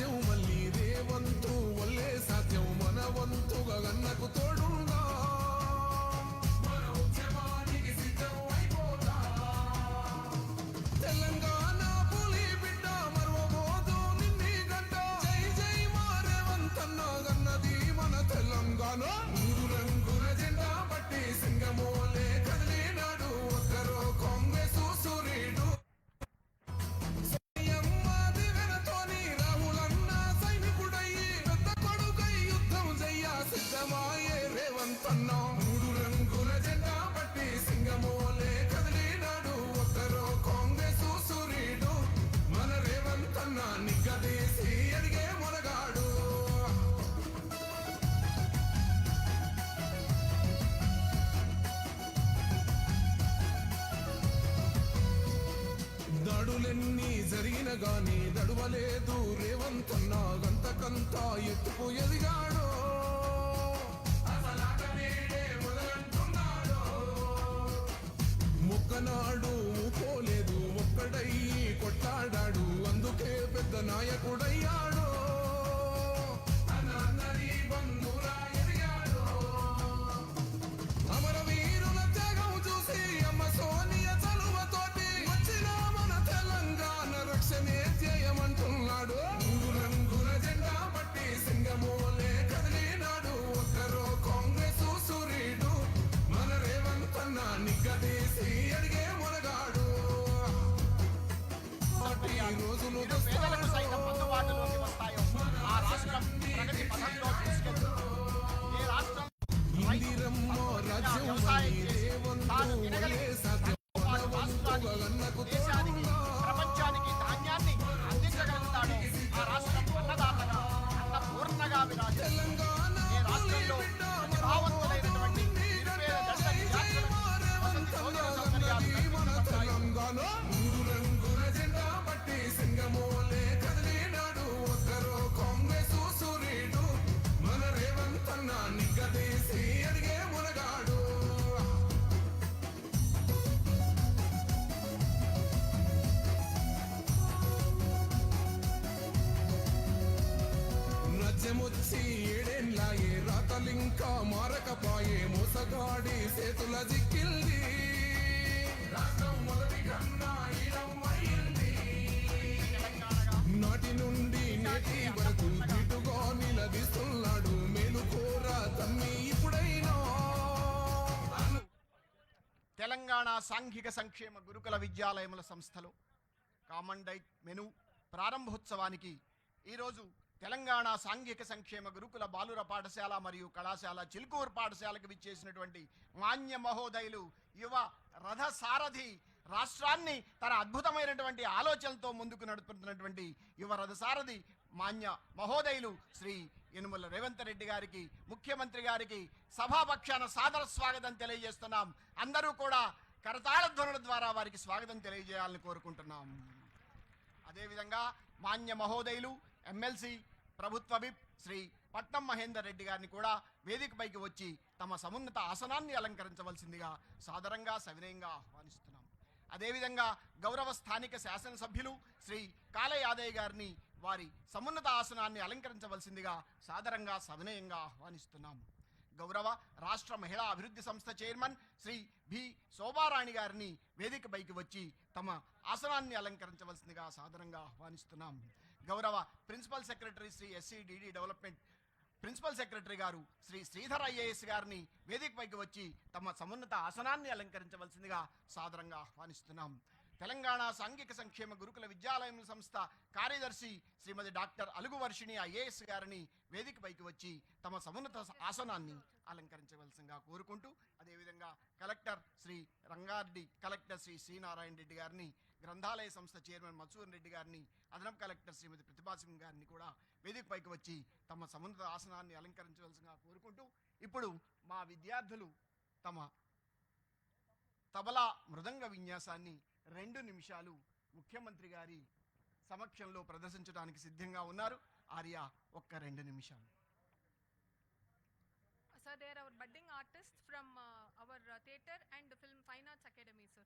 రాజ్యం మళ్ళీ రేవంతు వల్లే సాధ్యం మన వంతుగా గన్నకు తోడుందా మన ఉద్యమానికి సిద్ధం అయిపోదా తెలంగాణ పులి బిడ్డ మరవబోదు నిన్ని గడ్డ జై జై మా రేవంతన్న గన్నది మన తెలంగాణ మూడు రంగుల జెండా పట్టి సింగమోలే కదిలినాడు ఒక్కరో కాంగ్రెస్ సూర్యుడు మూడు రంగుల జెండా పట్టి సింగమోలే కదిలినాడు ఒక్కరో కాంగ్రెస్ సూర్యుడు మన రేవంతన్న నిగ్గదీసి ఎదిగే మొనగాడు దాడులెన్ని జరిగిన గాని దడువలేదు రేవంతన్న గంతకంతా ఎత్తుకు ఎదిగాడు ఒక్కనాడు పోలేదు ఒక్కడయ్యి కొట్లాడాడు అందుకే పెద్ద నాయకుడయ్యాడు అమరవీరుల త్యాగం చూసి అమ్మ సోనియ చలువతోటి వచ్చిన మన తెలంగాణ రక్షణే ధ్యేయమంటున్నాడు మూడు రంగుల జెండా పట్టి సింగమోలే కదిలినాడు ఒక్కరో కాంగ్రెస్ సూర్యుడు మన రేవంతన్న నిగ్గదీసి ఎదిగే మొనగాడు రోజులు పేదలకు సైతం అందుబాటులోకి వస్తాయో ఆ రాష్ట్రం ప్రగతి పథంలో తీసుకెళ్తుంది. ఏ రాష్ట్రం దేశానికి ప్రపంచానికి ధాన్యాన్ని అందించగలుగుతాడో ఆ రాష్ట్రం అన్నదాతగా అన్నపూర్ణగా విరాజిల్లుతుంది. ఏ రాష్ట్రంలో ప్రతిభావంతులైనటువంటి నిరుపేద దళిత విద్యార్థులకు వసతి భోజన సౌకర్యాలు కల్పించబడతాయో సింగమోలే కదిలినాడు ఒక్కరో కాంగ్రెస్ సూర్యుడు మన రేవంతన్న నిగ్గదీసి ఎదిగే మునగాడు రాజ్యమొచ్చి ఏడేళ్ళాయే రాతలింకా మారకపాయే మోసగాడి చేతుల జిక్కిల్ది రాష్ట్రం మొదటి కన్నా నాటి నుండి నేటి వరకు దిటుగా నిలదీస్తున్నాడు మేలుకోరా తమ్మి ఇప్పుడైనా. తెలంగాణ సాంఘిక సంక్షేమ గురుకుల విద్యాలయముల సంస్థలో కామన్ డైట్ మెను ప్రారంభోత్సవానికి ఈరోజు తెలంగాణ సాంఘిక సంక్షేమ గురుకుల బాలుర పాఠశాల మరియు కళాశాల చిలుకూరు పాఠశాలకు విచ్చేసినటువంటి మాన్య మహోదయులు యువ రథసారథి రాష్ట్రాన్ని తన అద్భుతమైనటువంటి ఆలోచనలతో ముందుకు నడుపుతున్నటువంటి యువ రథసారథి మాన్య మహోదయులు శ్రీ యనుమల రేవంత్ రెడ్డి గారికి ముఖ్యమంత్రి గారికి సభాపక్షాన సాదర స్వాగతం తెలియజేస్తున్నాం. అందరూ కూడా కరతాళ ధ్వనుల ద్వారా వారికి స్వాగతం తెలియజేయాలని కోరుకుంటున్నాం. అదేవిధంగా మాన్య మహోదయులు ఎమ్మెల్సీ ప్రభుత్వ విప్ శ్రీ పట్నం మహేందర్ రెడ్డి గారిని కూడా వేదికపైకి వచ్చి తమ సమున్నత ఆసనాన్ని అలంకరించవలసిందిగా సాదరంగా సవినయంగా ఆహ్వానిస్తున్నాం. అదేవిధంగా గౌరవ స్థానిక శాసనసభ్యులు శ్రీ కాళ యాదయ్య గారిని వారి సమున్నత ఆసనాన్ని అలంకరించవలసిందిగా సాదరంగా సవినయంగా ఆహ్వానిస్తున్నాం. గౌరవ రాష్ట్ర మహిళా అభివృద్ధి సంస్థ చైర్మన్ శ్రీ బి శోభారాణి గారిని వేదికపైకి వచ్చి తమ ఆసనాన్ని అలంకరించవలసిందిగా సాదరంగా ఆహ్వానిస్తున్నాం. గౌరవ principal secretary Shri SCDD development principal secretary గారు శ్రీ శ్రీధర్ ఐఏఎస్ గారిని వేదికపైకి వచ్చి తమ సమున్నత ఆసనాన్ని అలంకరించవలసిందిగా సాదరంగా ఆహ్వానిస్తున్నాం. తెలంగాణ సాంఘిక సంక్షేమ గురుకుల విద్యాలయం సంస్థ కార్యదర్శి శ్రీమతి డాక్టర్ అలుగు వర్షిణి ఐఏఎస్ గారిని వేదికపైకి వచ్చి తమ సమున్నత ఆసనాన్ని అలంకరించవలసిందిగా కోరుకుంటూ, అదేవిధంగా కలెక్టర్ శ్రీ రంగారెడ్డి, కలెక్టర్ శ్రీ శ్రీనారాయణ రెడ్డి గారిని, గ్రంథాలయ సంస్థ చైర్మన్ మధుసూదన్ రెడ్డి గారిని, అదనపు కలెక్టర్ శ్రీమతి ప్రతిభా సింగ్ గారిని కూడా వేదికపైకి వచ్చి తమ సమున్నత ఆసనాన్ని అలంకరించవలసిందిగా కోరుకుంటూ, ఇప్పుడు మా విద్యార్థులు తమ తబలా మృదంగ విన్యాసాన్ని 2 నిమిషాలు ముఖ్యమంత్రి గారి సమక్షంలో ప్రదర్శించడానికి సిద్ధంగా ఉన్నారు. ఆర్య, ఒక్క 2 నిమిషాలు. Sir, they are our budding artists from our theatre and film fine arts academy, sir.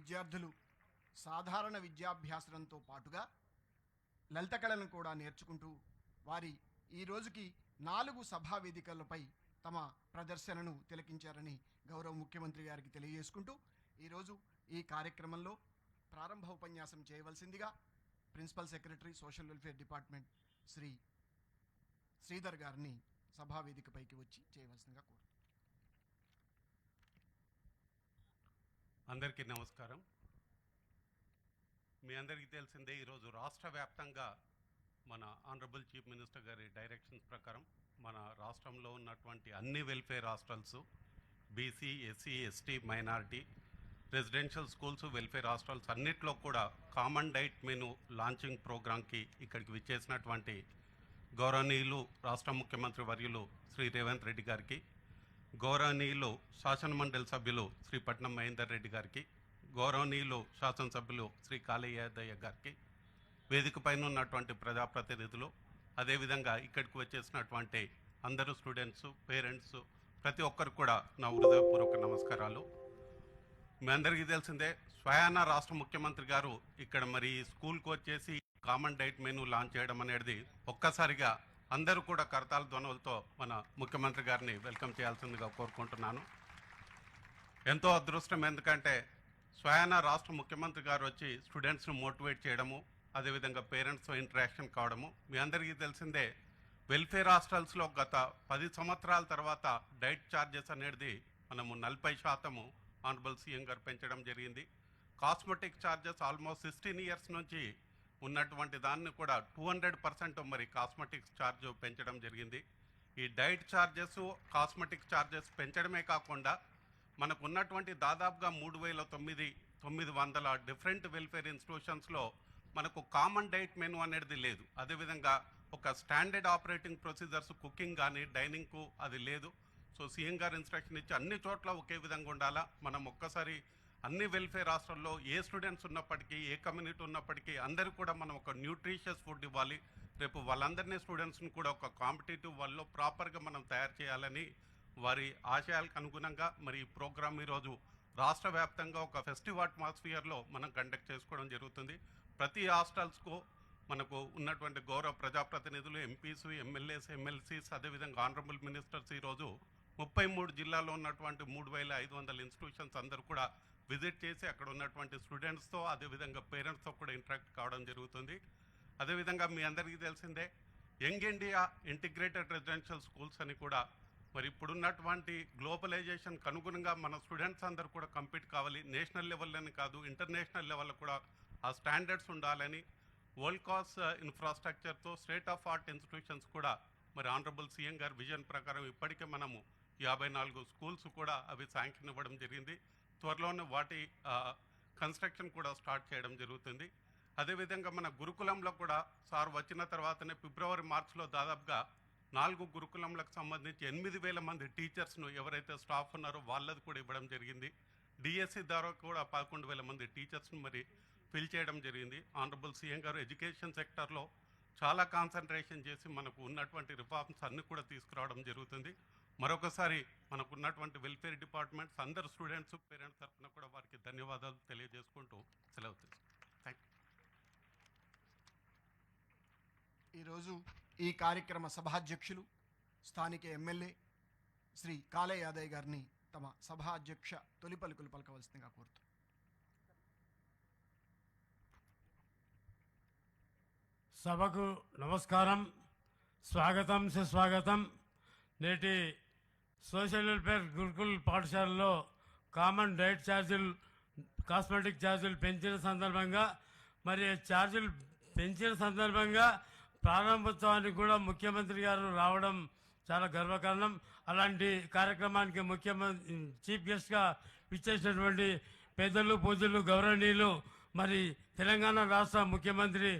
విద్యార్థులు సాధారణ విద్యాభ్యాసంతో పాటుగా లలిత కళలను కూడా నేర్చుకుంటూ వారి ఈ రోజుకి 4 సభా వేదికలపై తమ ప్రదర్శనను తిలకించారని గౌరవ ముఖ్యమంత్రి గారికి తెలియజేసుకుంటూ ఈరోజు ఈ కార్యక్రమంలో ప్రారంభ ఉపన్యాసం చేయవలసిందిగా principal secretary social welfare department Shri Sridhar గారిని సభా వేదికపైకి వచ్చి చేయవలసిందిగా కోరుతున్నాను. అందరికీ నమస్కారం. మీ అందరికీ తెలిసిందే, ఈరోజు రాష్ట్ర వ్యాప్తంగా మన ఆనరబుల్ చీఫ్ మినిస్టర్ గారి డైరెక్షన్స్ ప్రకారం మన రాష్ట్రంలో ఉన్నటువంటి అన్ని welfare hostels, BC, SC, ST, minority, residential schools, welfare hostels అన్నిట్లో కూడా కామన్ డైట్ మెనూ లాంచింగ్ ప్రోగ్రాంకి ఇక్కడికి విచ్చేసినటువంటి గౌరవనీయులు రాష్ట్ర ముఖ్యమంత్రి వర్యులు శ్రీ రేవంత్ రెడ్డి గారికి, గౌరవనీయులు శాసనమండలి సభ్యులు శ్రీ పట్నం మహేందర్ రెడ్డి గారికి, గౌరవనీయులు శాసనసభ్యులు శ్రీ కాళయ్యదయ్య గారికి, వేదిక పైన ఉన్నటువంటి ప్రజాప్రతినిధులు, అదేవిధంగా ఇక్కడికి వచ్చేసినటువంటి అందరూ స్టూడెంట్స్, పేరెంట్స్, ప్రతి ఒక్కరు కూడా నా హృదయపూర్వక నమస్కారాలు. మీ అందరికీ తెలిసిందే, స్వయాన రాష్ట్ర ముఖ్యమంత్రి గారు ఇక్కడ మరి స్కూల్కి వచ్చేసి కామన్ డైట్ మెనూ లాంచ్ చేయడం అనేది ఒక్కసారిగా అందరూ కూడా కరతాళ ధ్వనులతో మన ముఖ్యమంత్రి గారిని వెల్కమ్ చేయాల్సిందిగా కోరుకుంటున్నాను. ఎంతో అదృష్టం, ఎందుకంటే స్వయాన రాష్ట్ర ముఖ్యమంత్రి గారు వచ్చి స్టూడెంట్స్ని మోటివేట్ చేయడము, అదేవిధంగా పేరెంట్స్తో ఇంటరాక్షన్ కావడము. మీ అందరికీ తెలిసిందే, వెల్ఫేర్ హాస్టల్స్లో గత 10 సంవత్సరాల తర్వాత డైట్ ఛార్జెస్ అనేది మనము 40% ఆనరబుల్ సీఎం గారు పెంచడం జరిగింది. కాస్మెటిక్ ఛార్జెస్ ఆల్మోస్ట్ 16 ఇయర్స్ నుంచి ఉన్నటువంటి దాన్ని కూడా 200% మరి కాస్మెటిక్స్ ఛార్జ్ పెంచడం జరిగింది. ఈ డైట్ ఛార్జెస్, కాస్మెటిక్ ఛార్జెస్ పెంచడమే కాకుండా మనకు ఉన్నటువంటి దాదాపుగా 3,900 డిఫరెంట్ వెల్ఫేర్ ఇన్స్టిట్యూషన్స్లో మనకు కామన్ డైట్ మెనూ అనేది లేదు. అదేవిధంగా ఒక స్టాండర్డ్ ఆపరేటింగ్ ప్రొసీజర్స్, కుకింగ్ కానీ డైనింగ్కు అది లేదు. సో సీఎం గారు ఇన్స్ట్రక్షన్ ఇచ్చి అన్ని చోట్ల ఒకే విధంగా ఉండాలా. మనం ఒక్కసారి అన్ని వెల్ఫేర్ హాస్టల్లో ఏ స్టూడెంట్స్ ఉన్నప్పటికీ, ఏ కమ్యూనిటీ ఉన్నప్పటికీ అందరూ కూడా మనం ఒక న్యూట్రిషియస్ ఫుడ్ ఇవ్వాలి. రేపు వాళ్ళందరినీ స్టూడెంట్స్ని కూడా ఒక కాంపిటేటివ్ వరల్డ్లో ప్రాపర్గా మనం తయారు చేయాలని వారి ఆశయాలకు అనుగుణంగా మరి ఈ ప్రోగ్రామ్ ఈరోజు రాష్ట్ర వ్యాప్తంగా ఒక ఫెస్టివ్ అట్మాస్ఫియర్లో మనం కండక్ట్ చేసుకోవడం జరుగుతుంది. ప్రతి హాస్టల్స్కు మనకు ఉన్నటువంటి గౌరవ ప్రజాప్రతినిధులు, ఎంపీస్, ఎమ్మెల్యేస్, ఎమ్మెల్సీస్, అదేవిధంగా ఆనరబుల్ మినిస్టర్స్ ఈరోజు 33 జిల్లాల్లో ఉన్నటువంటి 3,500 ఇన్స్టిట్యూషన్స్ అందరూ కూడా విజిట్ చేసి అక్కడ ఉన్నటువంటి స్టూడెంట్స్తో, అదేవిధంగా పేరెంట్స్తో కూడా ఇంటరాక్ట్ కావడం జరుగుతుంది. అదేవిధంగా మీ అందరికీ తెలిసిందే, young India integrated residential schools అని కూడా మరి ఇప్పుడున్నటువంటి గ్లోబలైజేషన్కి అనుగుణంగా మన స్టూడెంట్స్ అందరూ కూడా కంపీట్ కావాలి. నేషనల్ లెవెల్లోనే కాదు, ఇంటర్నేషనల్ లెవెల్లో కూడా ఆ స్టాండర్డ్స్ ఉండాలని వరల్డ్ క్లాస్ ఇన్ఫ్రాస్ట్రక్చర్తో స్టేట్ ఆఫ్ ఆర్ట్ ఇన్స్టిట్యూషన్స్ కూడా మరి ఆనరబుల్ సీఎం గారి విజన్ ప్రకారం ఇప్పటికే మనము 54 స్కూల్స్ కూడా అవి శాంక్షన్ ఇవ్వడం జరిగింది. త్వరలోనే వాటి కన్స్ట్రక్షన్ కూడా స్టార్ట్ చేయడం జరుగుతుంది. అదేవిధంగా మన గురుకులంలో కూడా సార్ వచ్చిన తర్వాతనే ఫిబ్రవరి, మార్చిలో దాదాపుగా 4 గురుకులంలకు సంబంధించి 8,000 మంది టీచర్స్ను ఎవరైతే స్టాఫ్ ఉన్నారో వాళ్ళది కూడా ఇవ్వడం జరిగింది. డిఎస్సి ద్వారా కూడా 11,000 మంది టీచర్స్ను మరి ఫిల్ చేయడం జరిగింది. ఆనరబుల్ సీఎం గారు ఎడ్యుకేషన్ సెక్టర్లో చాలా కాన్సన్ట్రేషన్ చేసి మనకు ఉన్నటువంటి రిఫార్మ్స్ అన్నీ కూడా తీసుకురావడం జరుగుతుంది. మరొకసారి మనకు ఉన్నటువంటి వెల్ఫేర్ డిపార్ట్మెంట్స్, అందరు స్టూడెంట్స్, పేరెంట్స్ తరఫున కూడా వారికి ధన్యవాదాలు తెలియజేసుకుంటూ సెలవు తీసుకుంటాం. Thank you. ఈరోజు ఈ కార్యక్రమ సభాధ్యక్షులు స్థానిక ఎమ్మెల్యే శ్రీ కాళయ్య యాదయ్య గారిని తమ సభాధ్యక్ష తొలి పలుకులు పలకవలసిందిగా కోరుతున్నాను. సభకు నమస్కారం, స్వాగతం సుస్వాగతం. నేటి సోషల్ వెల్ఫేర్ గురుకుల్ పాఠశాలలో కామన్ డైట్ ఛార్జీలు, కాస్మెటిక్ ఛార్జీలు పెంచిన సందర్భంగా, మరి ఛార్జీలు పెంచిన సందర్భంగా ప్రారంభోత్సవానికి కూడా ముఖ్యమంత్రి గారు రావడం చాలా గర్వకారణం. అలాంటి కార్యక్రమానికి ముఖ్యమంత్రి చీఫ్ గెస్ట్గా ఇచ్చేసినటువంటి పెద్దలు, పూజలు, గౌరవనీయులు మరి తెలంగాణ రాష్ట్ర ముఖ్యమంత్రి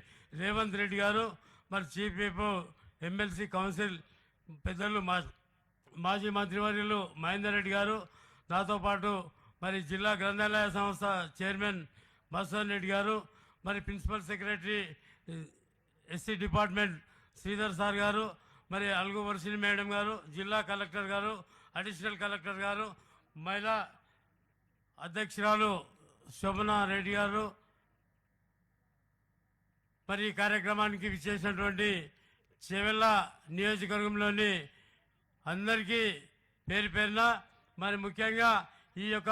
రేవంత్ రెడ్డి గారు, మరి చీఫ్ విప్, ఎమ్మెల్సీ కౌన్సిల్ పెద్దలు, మాజీ మంత్రివర్యులు మహేందర్ రెడ్డి గారు, నాతో పాటు మరి జిల్లా గ్రంథాలయ సంస్థ చైర్మన్ మధుసూదన్ రెడ్డి గారు, మరి principal secretary SC department Sridhar sir గారు, మరి అల్గు వర్షిని మేడం గారు, జిల్లా కలెక్టర్ గారు, అడిషనల్ కలెక్టర్ గారు, మహిళా అధ్యక్షురాలు శోభనా రెడ్డి గారు, మరి ఈ కార్యక్రమానికి విచ్చేసినటువంటి చేవెళ్ళ నియోజకవర్గంలోని అందరికీ పేరు పేరున, మరి ముఖ్యంగా ఈ యొక్క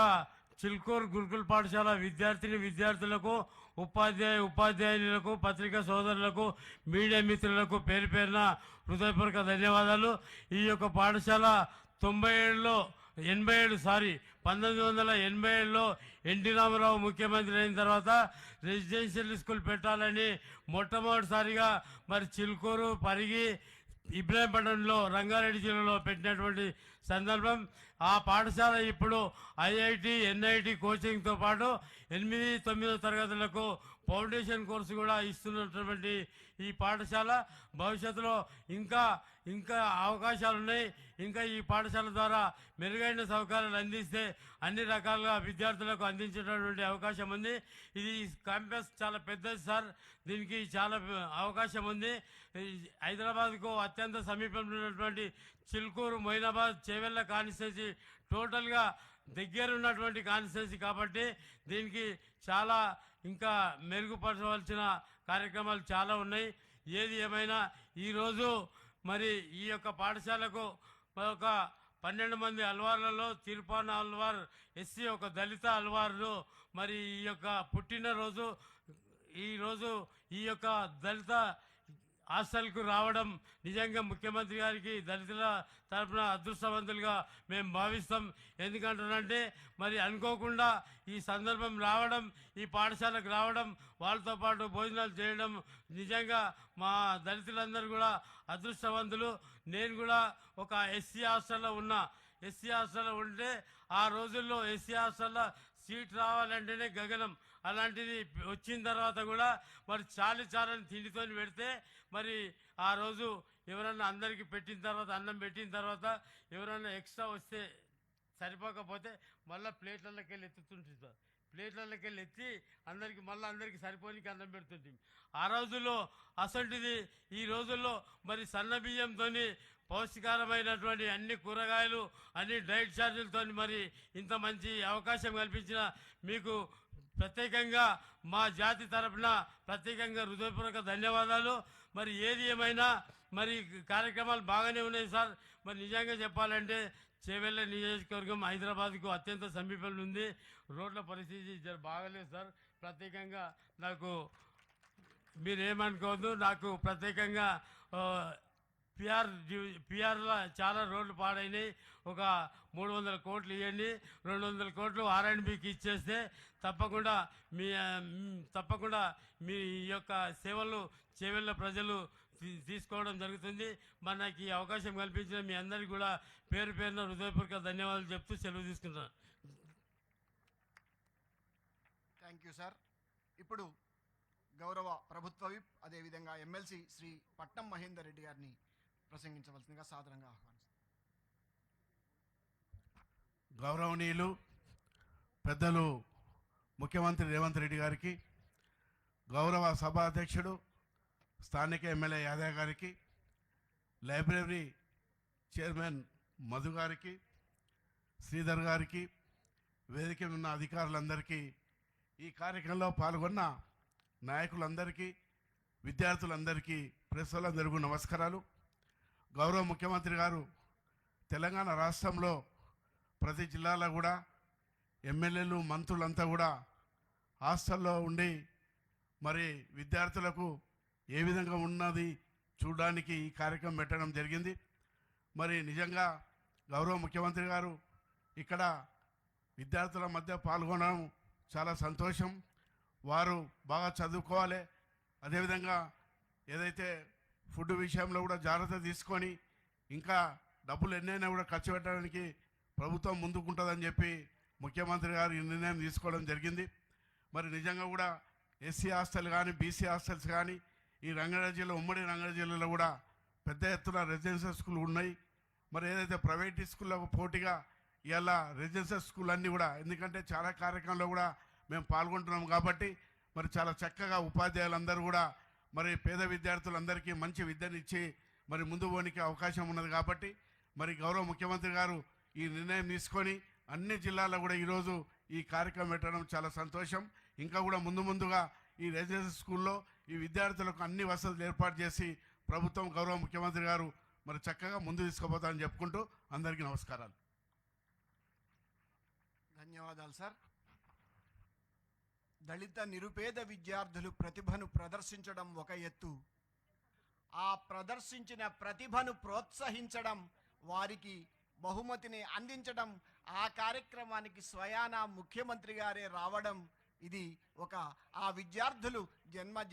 చిల్కూరు గురుకుల పాఠశాల విద్యార్థులకు, ఉపాధ్యాయులకు, పత్రికా సోదరులకు, మీడియా మిత్రులకు పేరు పేరున హృదయపూర్వక ధన్యవాదాలు. ఈ యొక్క పాఠశాల 1987లో ఎన్టీ రామారావు ముఖ్యమంత్రి అయిన తర్వాత రెసిడెన్షియల్ స్కూల్ పెట్టాలని మొట్టమొదటిసారిగా మరి చిలుకూరు, పరిగి, ఇబ్రాహీంపట్నంలో రంగారెడ్డి జిల్లాలో పెట్టినటువంటి సందర్భం. ఆ పాఠశాల ఇప్పుడు ఐఐటి, ఎన్ఐటి కోచింగ్తో పాటు 8-9 తరగతులకు ఫౌండేషన్ కోర్సు కూడా ఇస్తున్నటువంటి ఈ పాఠశాల భవిష్యత్తులో ఇంకా అవకాశాలు ఉన్నాయి. ఇంకా ఈ పాఠశాల ద్వారా మెరుగైన సౌకర్యాలు అందిస్తే అన్ని రకాలుగా విద్యార్థులకు అందించేటటువంటి అవకాశం ఉంది. ఇది క్యాంపస్ చాలా పెద్దది సార్, దీనికి చాలా అవకాశం ఉంది. హైదరాబాద్కు అత్యంత సమీపంలో ఉన్నటువంటి చిలుకూరు, మొయినాబాద్, చేవెళ్ళ కాన్స్టిట్యున్సీ టోటల్గా దగ్గర ఉన్నటువంటి కాన్స్టిట్యున్సీ కాబట్టి దీనికి చాలా ఇంకా మెరుగుపరచవలసిన కార్యక్రమాలు చాలా ఉన్నాయి. ఏది ఏమైనా ఈరోజు మరి ఈ యొక్క పాఠశాలకు ఒక 12 మంది అల్వార్లలో తిరుపాన అల్వార్ ఎస్సీ, ఒక దళిత అల్వార్లు మరి ఈ యొక్క పుట్టినరోజు ఈరోజు ఈ యొక్క దళిత హాస్టల్కు రావడం నిజంగా ముఖ్యమంత్రి గారికి దళితుల తరఫున అదృష్టవంతులుగా మేము భావిస్తాం. ఎందుకంటారంటే మరి అనుకోకుండా ఈ సందర్భం రావడం, ఈ పాఠశాలకు రావడం, వాళ్ళతో పాటు భోజనాలు చేయడం నిజంగా మా దళితులందరూ కూడా అదృష్టవంతులు. నేను కూడా ఒక ఎస్సీ హాస్టల్లో ఉంటే ఆ రోజుల్లో ఎస్సీ హాస్టల్లో సీట్ రావాలంటేనే గగనం. అలాంటిది వచ్చిన తర్వాత కూడా మరి చాలని తిండితో పెడితే మరి ఆ రోజు ఎవరన్నా అందరికీ పెట్టిన తర్వాత, అన్నం పెట్టిన తర్వాత ఎవరన్నా ఎక్స్ట్రా వస్తే సరిపోకపోతే మళ్ళీ ప్లేట్లలోకి వెళ్ళి ఎత్తుతుంటుంది. ప్లేట్లలోకి వెళ్ళి ఎత్తి అందరికీ సరిపోనికి అన్నం పెడుతుంది. ఆ రోజుల్లో అసంటిది ఈ రోజుల్లో మరి సన్న బియ్యంతో పౌష్టికారమైనటువంటి అన్ని కూరగాయలు, అన్ని డైట్ ఛార్జీలతో మరి ఇంత మంచి అవకాశం కల్పించిన మీకు ప్రత్యేకంగా మా జాతి తరఫున ప్రత్యేకంగా హృదయపూర్వక ధన్యవాదాలు. మరి ఏది ఏమైనా మరి కార్యక్రమాలు బాగానే ఉన్నాయి సార్. మరి నిజంగా చెప్పాలంటే చేవెళ్ళ నియోజకవర్గం హైదరాబాద్కు అత్యంత సమీపంలో ఉంది. రోడ్ల పరిస్థితి బాగలేదు సార్. ప్రత్యేకంగా నాకు మీరేమనుకోవద్దు, నాకు ప్రత్యేకంగా పిఆర్లో చాలా రోడ్లు పాడైనాయి. ఒక 300 కోట్లు ఇవ్వండి, 200 కోట్లు R&Bకి ఇచ్చేస్తే తప్పకుండా మీ యొక్క సేవలు చేవెళ్ళ ప్రజలు తీసుకోవడం జరుగుతుంది. మనకి ఈ అవకాశం కల్పించిన మీ అందరికీ కూడా పేరు పేరున హృదయపూర్వక ధన్యవాదాలు చెప్తూ సెలవు తీసుకుంటున్నాను. Thank you sir. ఇప్పుడు గౌరవ ప్రభుత్వ విప్, అదేవిధంగా ఎమ్మెల్సీ శ్రీ పట్నం మహేందర్ రెడ్డి గారిని ప్రసంగించవలసిందిగా సాదరంగా ఆహ్వానిస్తాను. గౌరవనీయులు పెద్దలు ముఖ్యమంత్రి రేవంత్ రెడ్డి గారికి, గౌరవ సభాధ్యక్షుడు స్థానిక ఎమ్మెల్యే యాదవ్ గారికి, లైబ్రరీ చైర్మన్ మధు గారికి, శ్రీధర్ గారికి, వేదిక ఉన్న అధికారులందరికీ, ఈ కార్యక్రమంలో పాల్గొన్న నాయకులందరికీ, విద్యార్థులందరికీ, ప్రెస్ వాళ్ళందరికీ నమస్కారాలు. గౌరవ ముఖ్యమంత్రి గారు తెలంగాణ రాష్ట్రంలో ప్రతి జిల్లాలో కూడా ఎమ్మెల్యేలు, మంత్రులంతా కూడా హాస్టల్లో ఉండి మరి విద్యార్థులకు ఏ విధంగా ఉన్నది చూడడానికి ఈ కార్యక్రమం పెట్టడం జరిగింది. మరి నిజంగా గౌరవ ముఖ్యమంత్రి గారు ఇక్కడ విద్యార్థుల మధ్య పాల్గొనడం చాలా సంతోషం. వారు బాగా చదువుకోవాలి, అదేవిధంగా ఏదైతే ఫుడ్ విషయంలో కూడా జాగ్రత్త తీసుకొని ఇంకా డబ్బులు ఎన్నైనా కూడా ఖర్చు పెట్టడానికి ప్రభుత్వం ముందుకుంటుందని చెప్పి ముఖ్యమంత్రి గారు ఈ నిర్ణయం తీసుకోవడం జరిగింది. మరి నిజంగా కూడా ఎస్సీ హాస్టల్ కానీ, బీసీ హాస్టల్స్ కానీ ఈ రంగారెడ్డి జిల్లా, ఉమ్మడి రంగారెడ్డి జిల్లాలో కూడా పెద్ద ఎత్తున రెసిడెన్షియల్ స్కూల్ ఉన్నాయి. మరి ఏదైతే ప్రైవేట్ స్కూళ్ళకు పోటీగా ఇవాళ రెసిడెన్షియల్ స్కూల్ అన్నీ కూడా, ఎందుకంటే చాలా కార్యక్రమంలో కూడా మేము పాల్గొంటున్నాం కాబట్టి మరి చాలా చక్కగా ఉపాధ్యాయులందరూ కూడా మరి పేద విద్యార్థులందరికీ మంచి విద్యనిచ్చి మరి ముందు పోనికి అవకాశం ఉన్నది కాబట్టి మరి గౌరవ ముఖ్యమంత్రి గారు ఈ నిర్ణయం తీసుకొని అన్ని జిల్లాల్లో కూడా ఈరోజు ఈ కార్యక్రమం పెట్టడం చాలా సంతోషం. ఇంకా కూడా ముందుగా ఈ రెసిడెన్షియల్ స్కూల్లో ఈ విద్యార్థులకు అన్ని వసతులు ఏర్పాటు చేసి ప్రభుత్వం గౌరవ ముఖ్యమంత్రి గారు మరి చక్కగా ముందు తీసుకుపోతారని చెప్పుకుంటూ అందరికీ నమస్కారాలు. ధన్యవాదాలు సార్. దళిత నిరుపేద విద్యార్థులు ప్రతిభను ప్రదర్శించడం ఒక ఎత్తు, ఆ ప్రదర్శించిన ప్రతిభను ప్రోత్సహించడం, వారికి బహుమతిని అందించడం, ఆ కార్యక్రమానికి స్వయానా ముఖ్యమంత్రి గారే రావడం, ఇది ఒక ఆ విద్యార్థులు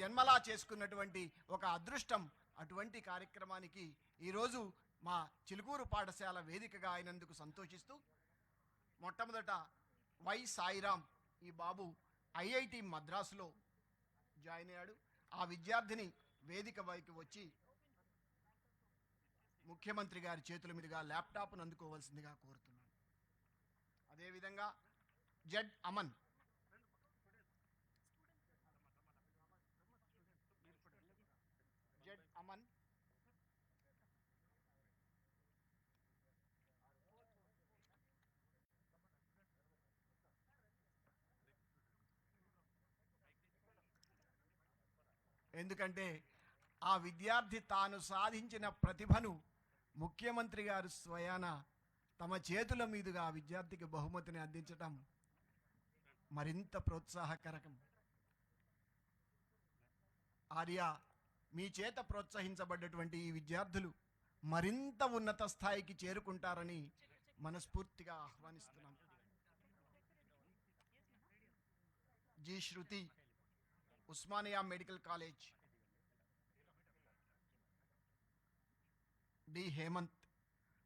జన్మలా చేసుకున్నటువంటి ఒక అదృష్టం. అటువంటి కార్యక్రమానికి ఈరోజు మా చిలుకూరు పాఠశాల వేదికగా అయినందుకు సంతోషిస్తూ, మొట్టమొదట వై సాయిరామ్, ఈ బాబు ఐఐటి మద్రాసులో జాయిన్ అయ్యాడు. ఆ విద్యార్థిని వేదిక వైపు వచ్చి ముఖ్యమంత్రి గారి చేతుల మీదుగా ల్యాప్టాప్ను అందుకోవాల్సిందిగా కోరుతున్నాను. అదేవిధంగా జడ్ అమన్, జడ్ అమన్ ఎందుకంటే ఆ విద్యార్థి తాను సాధించిన ప్రతిభను ముఖ్యమంత్రి గారు స్వయాన తమ చేతుల మీదుగా ఆ విద్యార్థికి బహుమతిని అందించటం మరింత ప్రోత్సాహకరం. ఆర్య, మీ చేత ప్రోత్సహించబడ్డటువంటి ఈ విద్యార్థులు మరింత ఉన్నత స్థాయికి చేరుకుంటారని మనస్ఫూర్తిగా ఆహ్వానిస్తున్నాం. G Shruti, Osmania medical college. D Hemanth,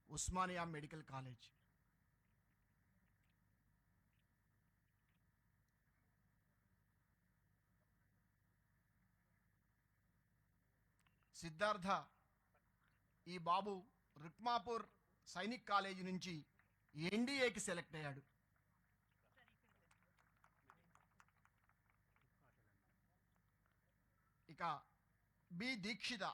Osmania medical college. Siddhartha, E Babu Rukmapur Sainik college నుంచి ఎన్డీఏకి సెలెక్ట్ అయ్యాడు. ఇక బి దీక్షిత,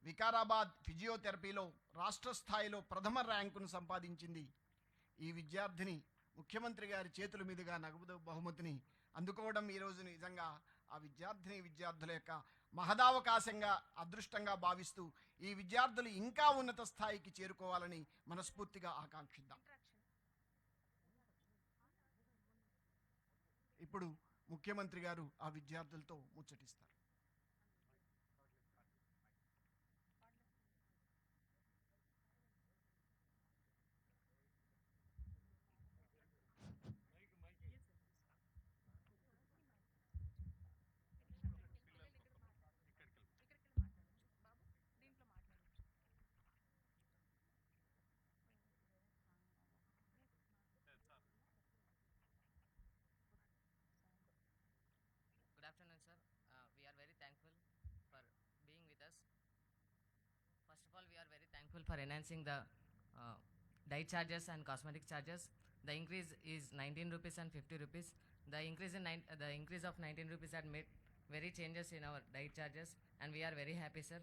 వికారాబాద్ ఫిజియోథెరపీలో రాష్ట్ర స్థాయిలో ప్రథమ ర్యాంకును సంపాదించింది. ఈ విద్యార్థిని ముఖ్యమంత్రి గారి చేతుల మీదుగా నగదు బహుమతిని అందుకోవడం ఈరోజు నిజంగా ఆ విద్యార్థుల యొక్క మహదావకాశంగా, అదృష్టంగా భావిస్తూ ఈ విద్యార్థులు ఇంకా ఉన్నత స్థాయికి చేరుకోవాలని మనస్ఫూర్తిగా ఆకాంక్షిద్దాం. ఇప్పుడు ముఖ్యమంత్రి గారు ఆ విద్యార్థులతో ముచ్చటిస్తారు. Good afternoon, sir. We are very thankful for being with us. First of all, we are very thankful for enhancing the diet charges and cosmetic charges. The increase is 19 rupees and 50 rupees. The increase of 19 rupees had made very changes in our diet charges, and we are very happy, sir.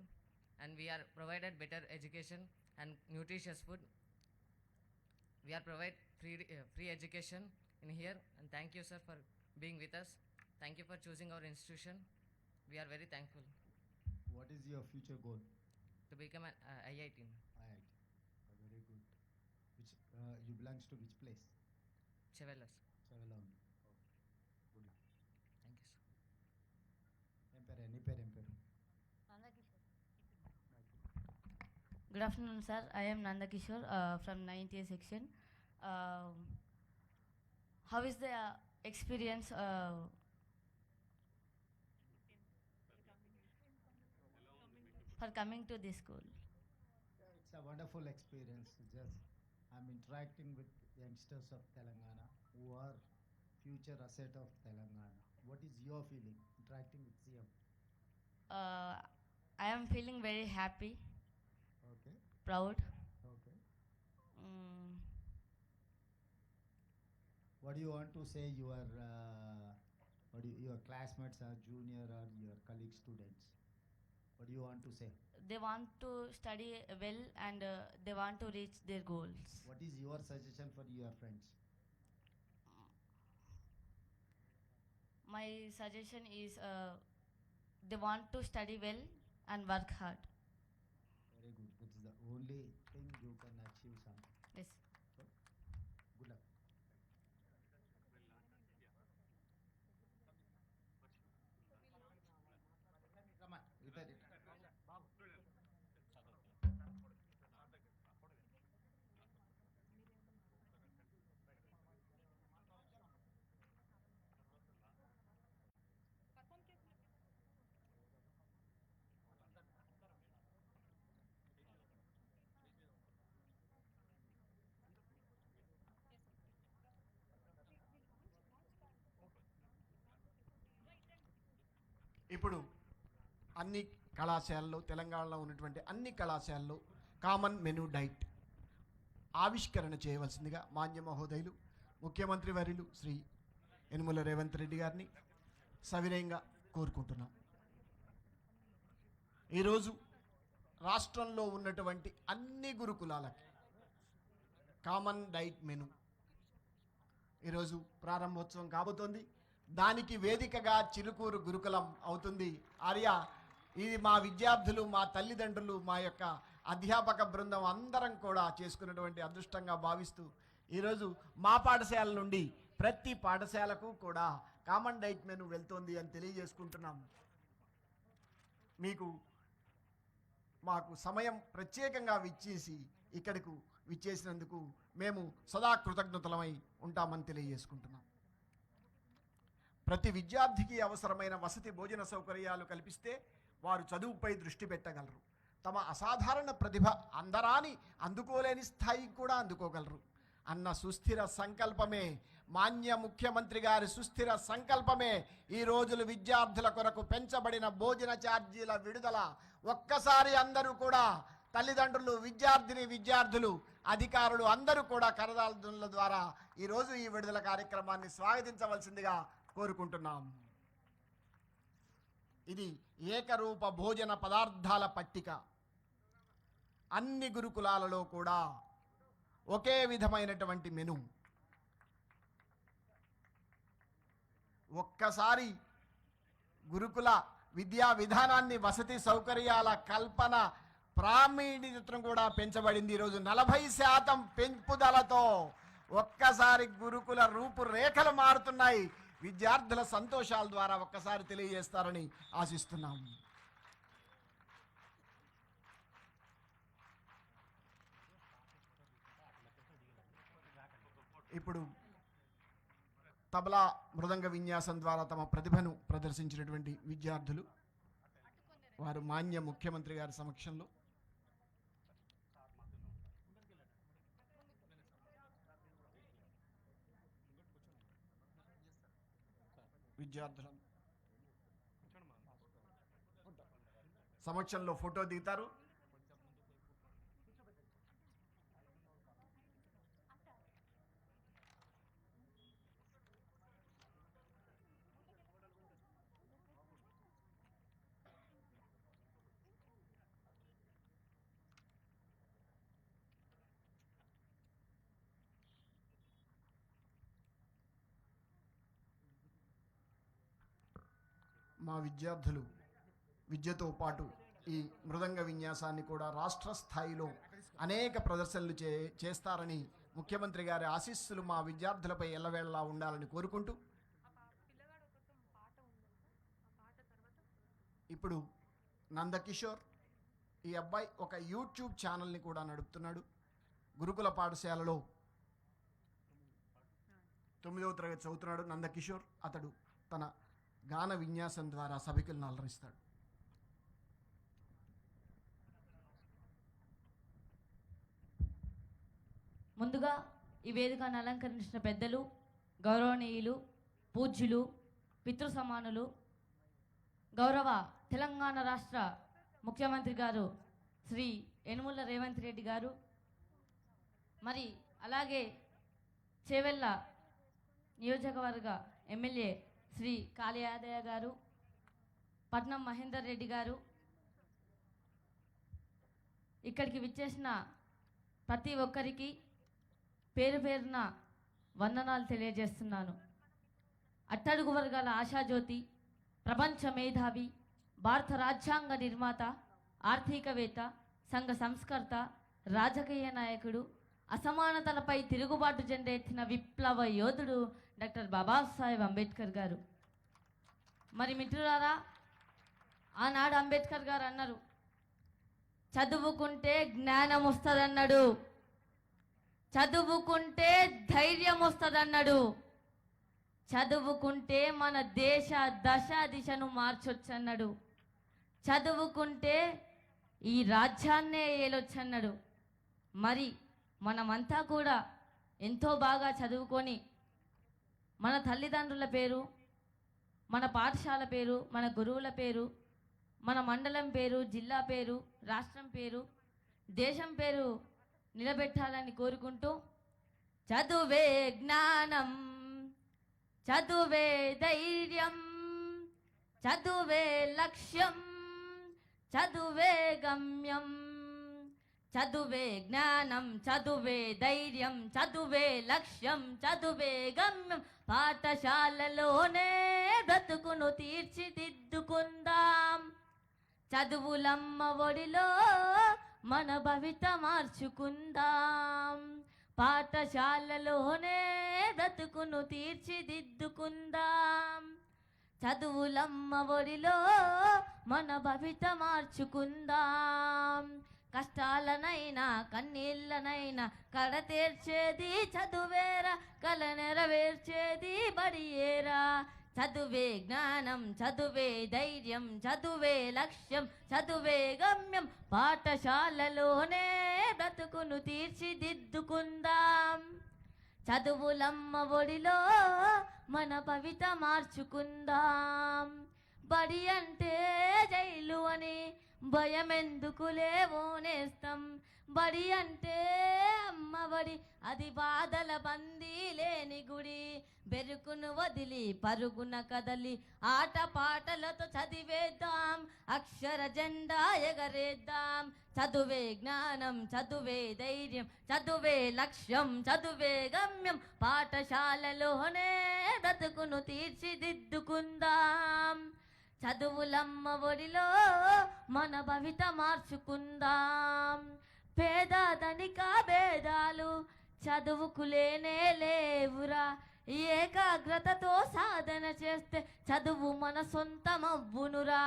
And we are provided better education and nutritious food. We are provide free education in here, and thank you, sir, for being with us. Thank you for choosing our institution. We are very thankful What is your future goal? to become an IIT. IIT. Very good. Which you belongs to which place? Chevelas. Chavalam. Oh, good luck. Thank you, sir. Any pair. Good afternoon, sir. I am Nanda Kishore from 9th year section. How is the experience for coming to this school? Yeah, it's a wonderful experience. Just I'm interacting with youngsters of Telangana who are future asset of Telangana. What is your feeling interacting with CM? I am feeling very happy, Okay. proud. Okay. Mm, What do you want to say your your classmates or junior or your colleague students? What do you want to say? they want to study well and they want to reach their goals. What is your suggestion for your friends? my suggestion is they want to study well and work hard. Very good. This is the only thing you can achieve something. Yes. So, good luck. Rama, repair it. ఇప్పుడు అన్ని కళాశాలల్లో, తెలంగాణలో ఉన్నటువంటి అన్ని కళాశాలల్లో common menu diet ఆవిష్కరణ చేయవలసిందిగా మాన్య మహోదయులు ముఖ్యమంత్రి వర్యులు శ్రీ యనుమల రేవంత్ రెడ్డి గారిని సవినయంగా కోరుకుంటున్నాం. ఈరోజు రాష్ట్రంలో ఉన్నటువంటి అన్ని గురుకులాలకి కామన్ డైట్ మెనూ ఈరోజు ప్రారంభోత్సవం కాబోతోంది. దానికి వేదికగా చిలుకూరు గురుకులం అవుతుంది. ఆర్య, ఇది మా విద్యార్థులు, మా తల్లిదండ్రులు, మా యొక్క అధ్యాపక బృందం అందరం కూడా చేసుకున్నటువంటి అదృష్టంగా భావిస్తూ ఈరోజు మా పాఠశాల నుండి ప్రతి పాఠశాలకు కూడా కామన్ డైట్ మెనూ వెళ్తోంది అని తెలియజేసుకుంటున్నాం. మాకు సమయం ప్రత్యేకంగా ఇక్కడకు విచ్చేసినందుకు మేము సదా కృతజ్ఞతలమై ఉంటామని తెలియజేసుకుంటున్నాం. ప్రతి విద్యార్థికి అవసరమైన వసతి భోజన సౌకర్యాలు కల్పిస్తే వారు చదువుపై దృష్టి పెట్టగలరు. తమ అసాధారణ ప్రతిభ అందరాని అందుకోలేని స్థాయికి కూడా అందుకోగలరు అన్న సుస్థిర సంకల్పమే, మాన్య ముఖ్యమంత్రి గారి సుస్థిర సంకల్పమే ఈ రోజులు విద్యార్థుల కొరకు పెంచబడిన భోజన ఛార్జీల విడుదల. ఒక్కసారి అందరూ కూడా తల్లిదండ్రులు, విద్యార్థులు, అధికారులు అందరూ కూడా కరదాల ద్వారా ఈరోజు ఈ విడుదల కార్యక్రమాన్ని స్వాగతించవలసిందిగా కోరుకుంటున్నాం. ఇది ఏకరూప భోజన పదార్థాల పట్టిక. అన్ని గురుకులాలలో కూడా ఒకే విధమైనటువంటి మెను. ఒక్కసారి గురుకుల విద్యా విధానాన్ని, వసతి సౌకర్యాల కల్పన ప్రావీణ్యతను కూడా పెంచబడింది. ఈరోజు 40% పెంపుదలతో ఒక్కసారి గురుకుల రూపురేఖలు మారుతున్నాయి. విద్యార్థుల సంతోషాల ద్వారా ఒక్కసారి తెలియజేస్తారని ఆశిస్తున్నాం. ఇప్పుడు తబలా మృదంగ విన్యాసం ద్వారా తమ ప్రతిభను ప్రదర్శించినటువంటి విద్యార్థులు వారు మాన్య ముఖ్యమంత్రి గారి సమక్షంలో విద్యార్థుల సమక్షంలో ఫోటో దిగుతారు. మా విద్యార్థులు విద్యతో పాటు ఈ మృదంగ విన్యాసాన్ని కూడా రాష్ట్ర స్థాయిలో అనేక ప్రదర్శనలు చేస్తారని ముఖ్యమంత్రి గారి ఆశీస్సులు మా విద్యార్థులపై ఎల్లవేళలా ఉండాలని కోరుకుంటూ ఇప్పుడు నందకిషోర్ ఈ అబ్బాయి ఒక యూట్యూబ్ ఛానల్ని కూడా నడుపుతున్నాడు. గురుకుల పాఠశాలలో 9వ తరగతి చదువుతున్నాడు నందకిషోర్. అతడు తన గాన విన్యాసం ద్వారా సభికులను అలరిస్తాడు. ముందుగా ఈ వేదికను అలంకరించిన పెద్దలు, గౌరవనీయులు, పూజ్యులు, పితృ సమానులు, గౌరవ తెలంగాణ రాష్ట్ర ముఖ్యమంత్రి గారు శ్రీ యనుమల రేవంత్ రెడ్డి గారు, మరి అలాగే చేవెళ్ళ నియోజకవర్గ ఎమ్మెల్యే శ్రీ కాళయాదయ్య గారు, పట్నం మహేందర్ రెడ్డి గారు, ఇక్కడికి విచ్చేసిన ప్రతి ఒక్కరికి పేరు పేరున వందనాలు తెలియజేస్తున్నాను. అట్టడుగు వర్గాల ఆశాజ్యోతి, ప్రపంచ మేధావి, భారత రాజ్యాంగ నిర్మాత, ఆర్థికవేత్త, సంఘ సంస్కర్త, రాజకీయ నాయకుడు, అసమానతలపై తిరుగుబాటు జెండెత్తిన విప్లవ యోధుడు డాక్టర్ బాబాసాహెబ్ అంబేద్కర్ గారు. మరి మిత్రులారా, ఆనాడు అంబేద్కర్ గారు అన్నారు, చదువుకుంటే జ్ఞానం వస్తుందన్నాడు, చదువుకుంటే ధైర్యం వస్తుందన్నాడు, చదువుకుంటే మన దేశ దశ దిశను మార్చొచ్చన్నాడు, చదువుకుంటే ఈ రాజ్యాన్నే ఏలొచ్చన్నాడు. మరి మనమంతా కూడా ఎంతో బాగా చదువుకొని మన తల్లిదండ్రుల పేరు, మన పాఠశాల పేరు, మన గురువుల పేరు, మన మండలం పేరు, జిల్లా పేరు, రాష్ట్రం పేరు, దేశం పేరు నిలబెట్టాలని కోరుకుంటూ, చదువే జ్ఞానం, చదువే ధైర్యం, చదువే లక్ష్యం, చదువే గమ్యం, చదువే జ్ఞానం, చదువే ధైర్యం, చదువే లక్ష్యం, చదువే గమ్యం, పాఠశాలలోనే బ్రతుకును తీర్చిదిద్దుకుందాం, చదువులమ్మ ఒడిలో మన భవిత మార్చుకుందాం, పాఠశాలలోనే బ్రతుకును తీర్చిదిద్దుకుందాం, చదువులమ్మ ఒడిలో మన భవిత మార్చుకుందాం, కష్టాలనైనా కన్నీళ్ళనైనా కడతీర్చేది చదువేరా, కల నెరవేర్చేది బడియేరా, చదువే జ్ఞానం, చదువే ధైర్యం, చదువే లక్ష్యం, చదువే గమ్యం, పాఠశాలలోనే బ్రతుకును తీర్చిదిద్దుకుందాం, చదువులమ్మ ఒడిలో మన భవిత మార్చుకుందాం, బడి అంటే జైలు అని భయమెందుకులే ఓనేస్తాం, బడి అంటే అమ్మబడి అది బాధల బందీ లేని గుడి, బెరుకును వదిలి పరుగున కదలి ఆట పాటలతో చదివేద్దాం, అక్షర జెండా ఎగరేద్దాం, చదువే జ్ఞానం, చదువే ధైర్యం, చదువే లక్ష్యం, చదువే గమ్యం, పాఠశాలలోనే బ్రతుకును తీర్చిదిద్దుకుందాం, చదువులమ్మ ఒడిలో మన భవిత మార్చుకుందాం, పేద ధనిక భేదాలు చదువుకు లేనే లేవురా, ఏకాగ్రతతో సాధన చేస్తే చదువు మన సొంతమవ్వునురా,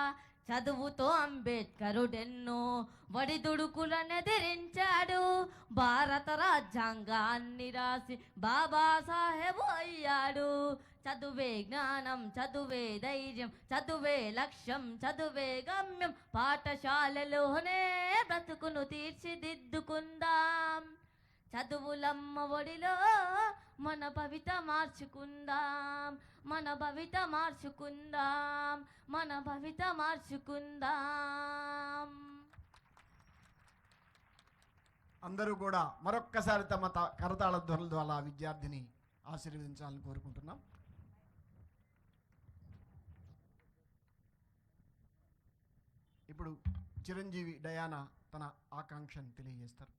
చదువుతో అంబేద్కరుడెన్నో వడిదుడుకులనెదిరించాడు, భారత రాజ్యాంగాన్ని రాసి బాబాసాహెబు అయ్యాడు, చదువే జ్ఞానం, చదువే ధైర్యం, చదువే లక్ష్యం, చదువే గమ్యం, పాఠశాలలోనే బ్రతుకును తీర్చిదిద్దుకుందాం, చదువులమ్మ ఒడిలో మన భవిత మార్చుకుందాం, మన భవిత మార్చుకుందాం, మన భవిత మార్చుకుందాం. అందరూ కూడా మరొక్కసారి తమ కరతాళ ధ్వనుల ద్వారా విద్యార్థిని ఆశీర్వదించాలని కోరుకుంటున్నాం. ఇప్పుడు చిరంజీవి డయానా తన ఆకాంక్షను తెలియజేస్తారు.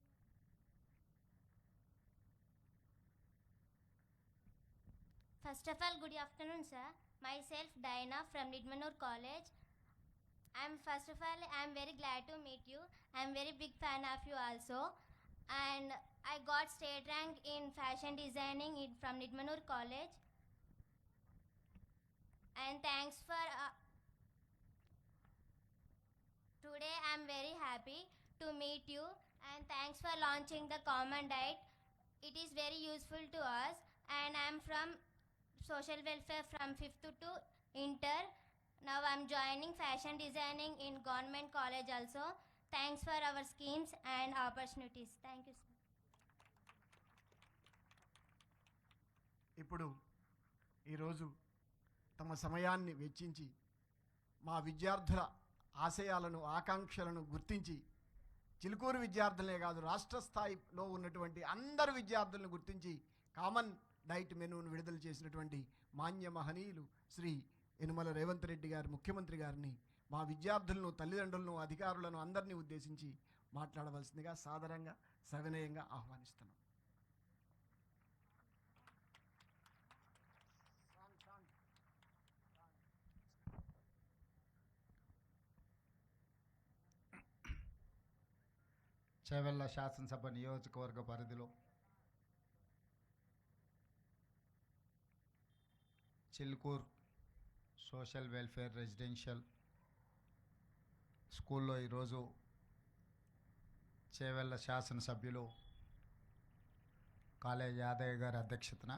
First of all, good afternoon, sir. Myself, Diana from Nidmanur College. I'm very glad to meet you. I'm very big fan of you also. And I got state rank in fashion designing from Nidmanur College. And thanks for today. I'm very happy to meet you. And thanks for launching the common diet. It is very useful to us. And I'm from social welfare from 5th to inter. Now I'm joining fashion designing in government college also. Thanks for our schemes and opportunities. Thank you, sir. ఇప్పుడు ఈరోజు తమ సమయాన్ని వెచ్చించి మా విద్యార్థుల ఆశయాలను ఆకాంక్షలను గుర్తించి చిలుకూరు విద్యార్థులనే కాదు రాష్ట్ర స్థాయిలో ఉన్నటువంటి అందరు విద్యార్థులను గుర్తించి కామన్ డైట్ మెనూను విడుదల చేసినటువంటి మాన్య మహనీయులు శ్రీ యనుమల రేవంత్ రెడ్డి గారు ముఖ్యమంత్రి గారిని మా విద్యార్థులను తల్లిదండ్రులను అధికారులను అందరినీ ఉద్దేశించి మాట్లాడవలసిందిగా సాదరంగా సవినయంగా ఆహ్వానిస్తున్నాం. చేవెళ్ళ శాసనసభ నియోజకవర్గ పరిధిలో చిల్కూర్ సోషల్ వెల్ఫేర్ రెసిడెన్షియల్ స్కూల్లో ఈరోజు చేవెళ్ళ శాసనసభ్యులు కాళే యాదయ్య గారి అధ్యక్షతన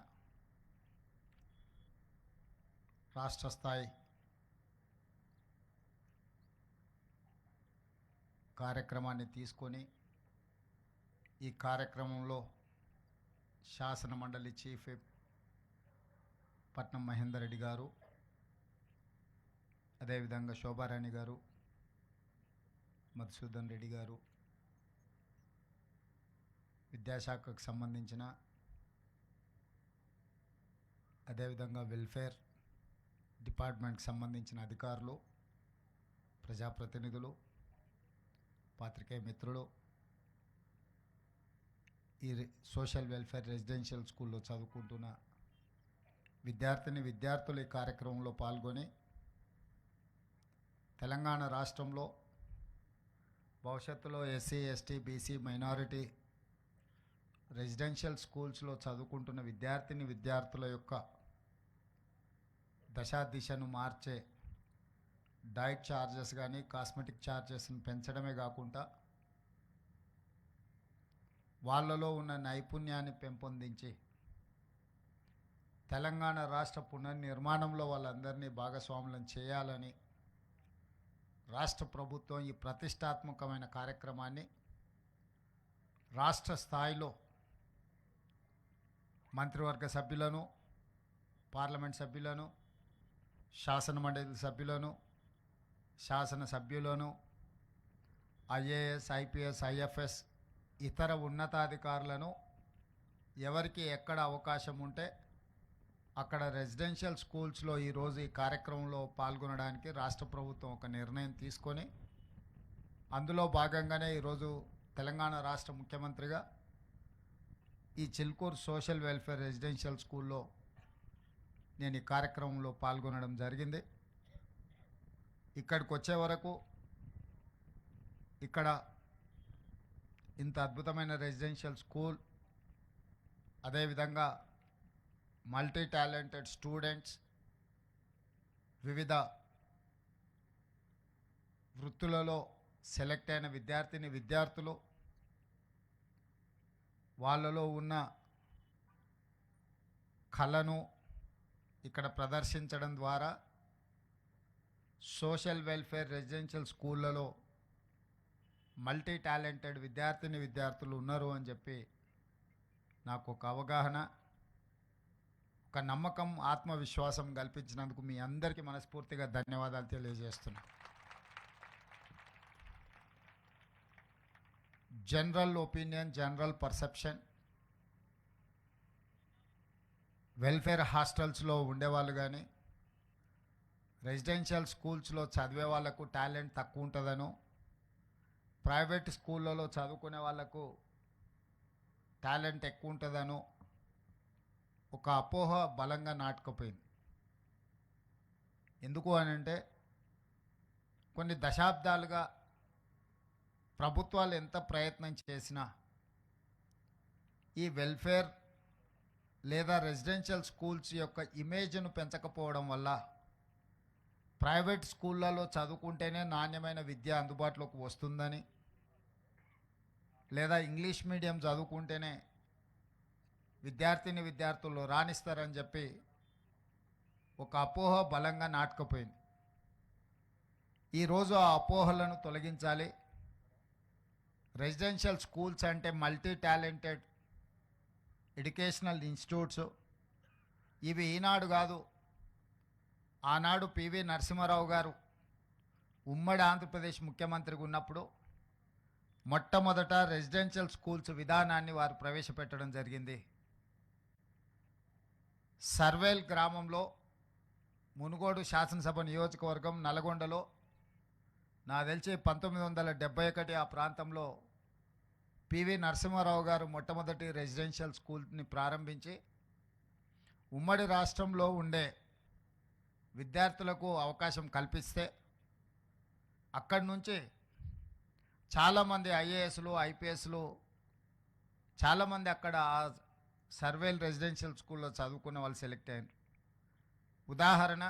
రాష్ట్ర స్థాయి కార్యక్రమాన్ని తీసుకొని ఈ కార్యక్రమంలో శాసన మండలి చీఫ్ విప్ పట్నం మహేందర్ రెడ్డి గారు, అదేవిధంగా శోభారాణి గారు, మధుసూదన్ రెడ్డి గారు, విద్యాశాఖకు సంబంధించిన అదేవిధంగా వెల్ఫేర్ డిపార్ట్మెంట్కి సంబంధించిన అధికారులు, ప్రజాప్రతినిధులు, పాత్రికేయ మిత్రులు, ఈ సోషల్ వెల్ఫేర్ రెసిడెన్షియల్ స్కూల్లో చదువుకుంటున్న విద్యార్థులు ఈ కార్యక్రమంలో పాల్గొని తెలంగాణ రాష్ట్రంలో భవిష్యత్తులో SC, ST, BC, minority residential స్కూల్స్లో చదువుకుంటున్న విద్యార్థుల యొక్క దిశను మార్చే డైట్ ఛార్జెస్ కానీ కాస్మెటిక్ ఛార్జెస్ని పెంచడమే కాకుండా వాళ్ళలో ఉన్న నైపుణ్యాన్ని పెంపొందించి తెలంగాణ రాష్ట్ర పునర్నిర్మాణంలో వాళ్ళందరినీ భాగస్వాములను చేయాలని రాష్ట్ర ప్రభుత్వం ఈ ప్రతిష్టాత్మకమైన కార్యక్రమాన్ని రాష్ట్ర స్థాయిలో మంత్రివర్గ సభ్యులను, పార్లమెంట్ సభ్యులను, శాసన మండలి సభ్యులను, శాసనసభ్యులను, ఐఏఎస్, ఐపీఎస్, ఐఎఫ్ఎస్ ఇతర ఉన్నతాధికారులను ఎవరికి ఎక్కడ అవకాశం ఉంటే అక్కడ రెసిడెన్షియల్ స్కూల్స్లో ఈరోజు ఈ కార్యక్రమంలో పాల్గొనడానికి రాష్ట్ర ప్రభుత్వం ఒక నిర్ణయం తీసుకొని అందులో భాగంగానే ఈరోజు తెలంగాణ రాష్ట్ర ముఖ్యమంత్రిగా ఈ చిల్కూర్ సోషల్ వెల్ఫేర్ రెసిడెన్షియల్ స్కూల్లో నేను ఈ కార్యక్రమంలో పాల్గొనడం జరిగింది. ఇక్కడికి వచ్చే వరకు ఇక్కడ ఇంత అద్భుతమైన రెసిడెన్షియల్ స్కూల్, అదేవిధంగా మల్టీ టాలెంటెడ్ స్టూడెంట్స్, వివిధ వృత్తులలో సెలెక్ట్ అయిన విద్యార్థులు వాళ్ళలో ఉన్న కళను ఇక్కడ ప్రదర్శించడం ద్వారా సోషల్ వెల్ఫేర్ రెసిడెన్షియల్ స్కూళ్ళలో మల్టీ టాలెంటెడ్ విద్యార్థులు ఉన్నారు అని చెప్పి నాకు ఒక అవగాహన, ఒక నమ్మకం, ఆత్మవిశ్వాసం కల్పించినందుకు మీ అందరికీ మనస్ఫూర్తిగా ధన్యవాదాలు తెలియజేస్తున్నా. General opinion, general perception, welfare హాస్టల్స్లో ఉండేవాళ్ళు కానీ రెసిడెన్షియల్ స్కూల్స్లో చదివే వాళ్ళకు టాలెంట్ తక్కువ ఉంటుందనో, ప్రైవేట్ స్కూళ్ళలో చదువుకునే వాళ్ళకు టాలెంట్ ఎక్కువ ఉంటుందనో ఒక అపోహ బలంగా నాటుకుపోయింది. ఎందుకు అని అంటే కొన్ని దశాబ్దాలుగా ప్రభుత్వాలు ఎంత ప్రయత్నం చేసినా ఈ వెల్ఫేర్ లేదా రెసిడెన్షియల్ స్కూల్స్ యొక్క ఇమేజ్ను పెంచకపోవడం వల్ల ప్రైవేట్ స్కూళ్ళలో చదువుకుంటేనే నాణ్యమైన విద్య అందుబాటులోకి వస్తుందని, లేదా ఇంగ్లీష్ మీడియం చదువుకుంటేనే విద్యార్థులు రాణిస్తారని చెప్పి ఒక అపోహ బలంగా నాటుకుపోయింది. ఈరోజు ఆ అపోహలను తొలగించాలి. రెసిడెన్షియల్ స్కూల్స్ అంటే మల్టీ టాలెంటెడ్ ఎడ్యుకేషనల్ ఇన్స్టిట్యూట్స్. ఇవి ఈనాడు కాదు, ఆనాడు పివి నరసింహారావు గారు ఉమ్మడి ఆంధ్రప్రదేశ్ ముఖ్యమంత్రిగా ఉన్నప్పుడు మొట్టమొదట రెసిడెన్షియల్ స్కూల్స్ విధానాన్ని వారు ప్రవేశపెట్టడం జరిగింది. సర్వేల్ గ్రామంలో, మునుగోడు శాసనసభ నియోజకవర్గం నల్గొండలో, నాకు తెలిసి 1971 ఆ ప్రాంతంలో పివి నరసింహారావు గారు మొట్టమొదటి రెసిడెన్షియల్ స్కూల్ని ప్రారంభించి ఉమ్మడి రాష్ట్రంలో ఉండే విద్యార్థులకు అవకాశం కల్పిస్తే అక్కడి నుంచి చాలామంది ఐఏఎస్లు ఐపీఎస్లు చాలామంది అక్కడ సర్వేల్ రెసిడెన్షియల్ స్కూల్లో చదువుకున్న వాళ్ళు సెలెక్ట్ అయ్యారు. ఉదాహరణ,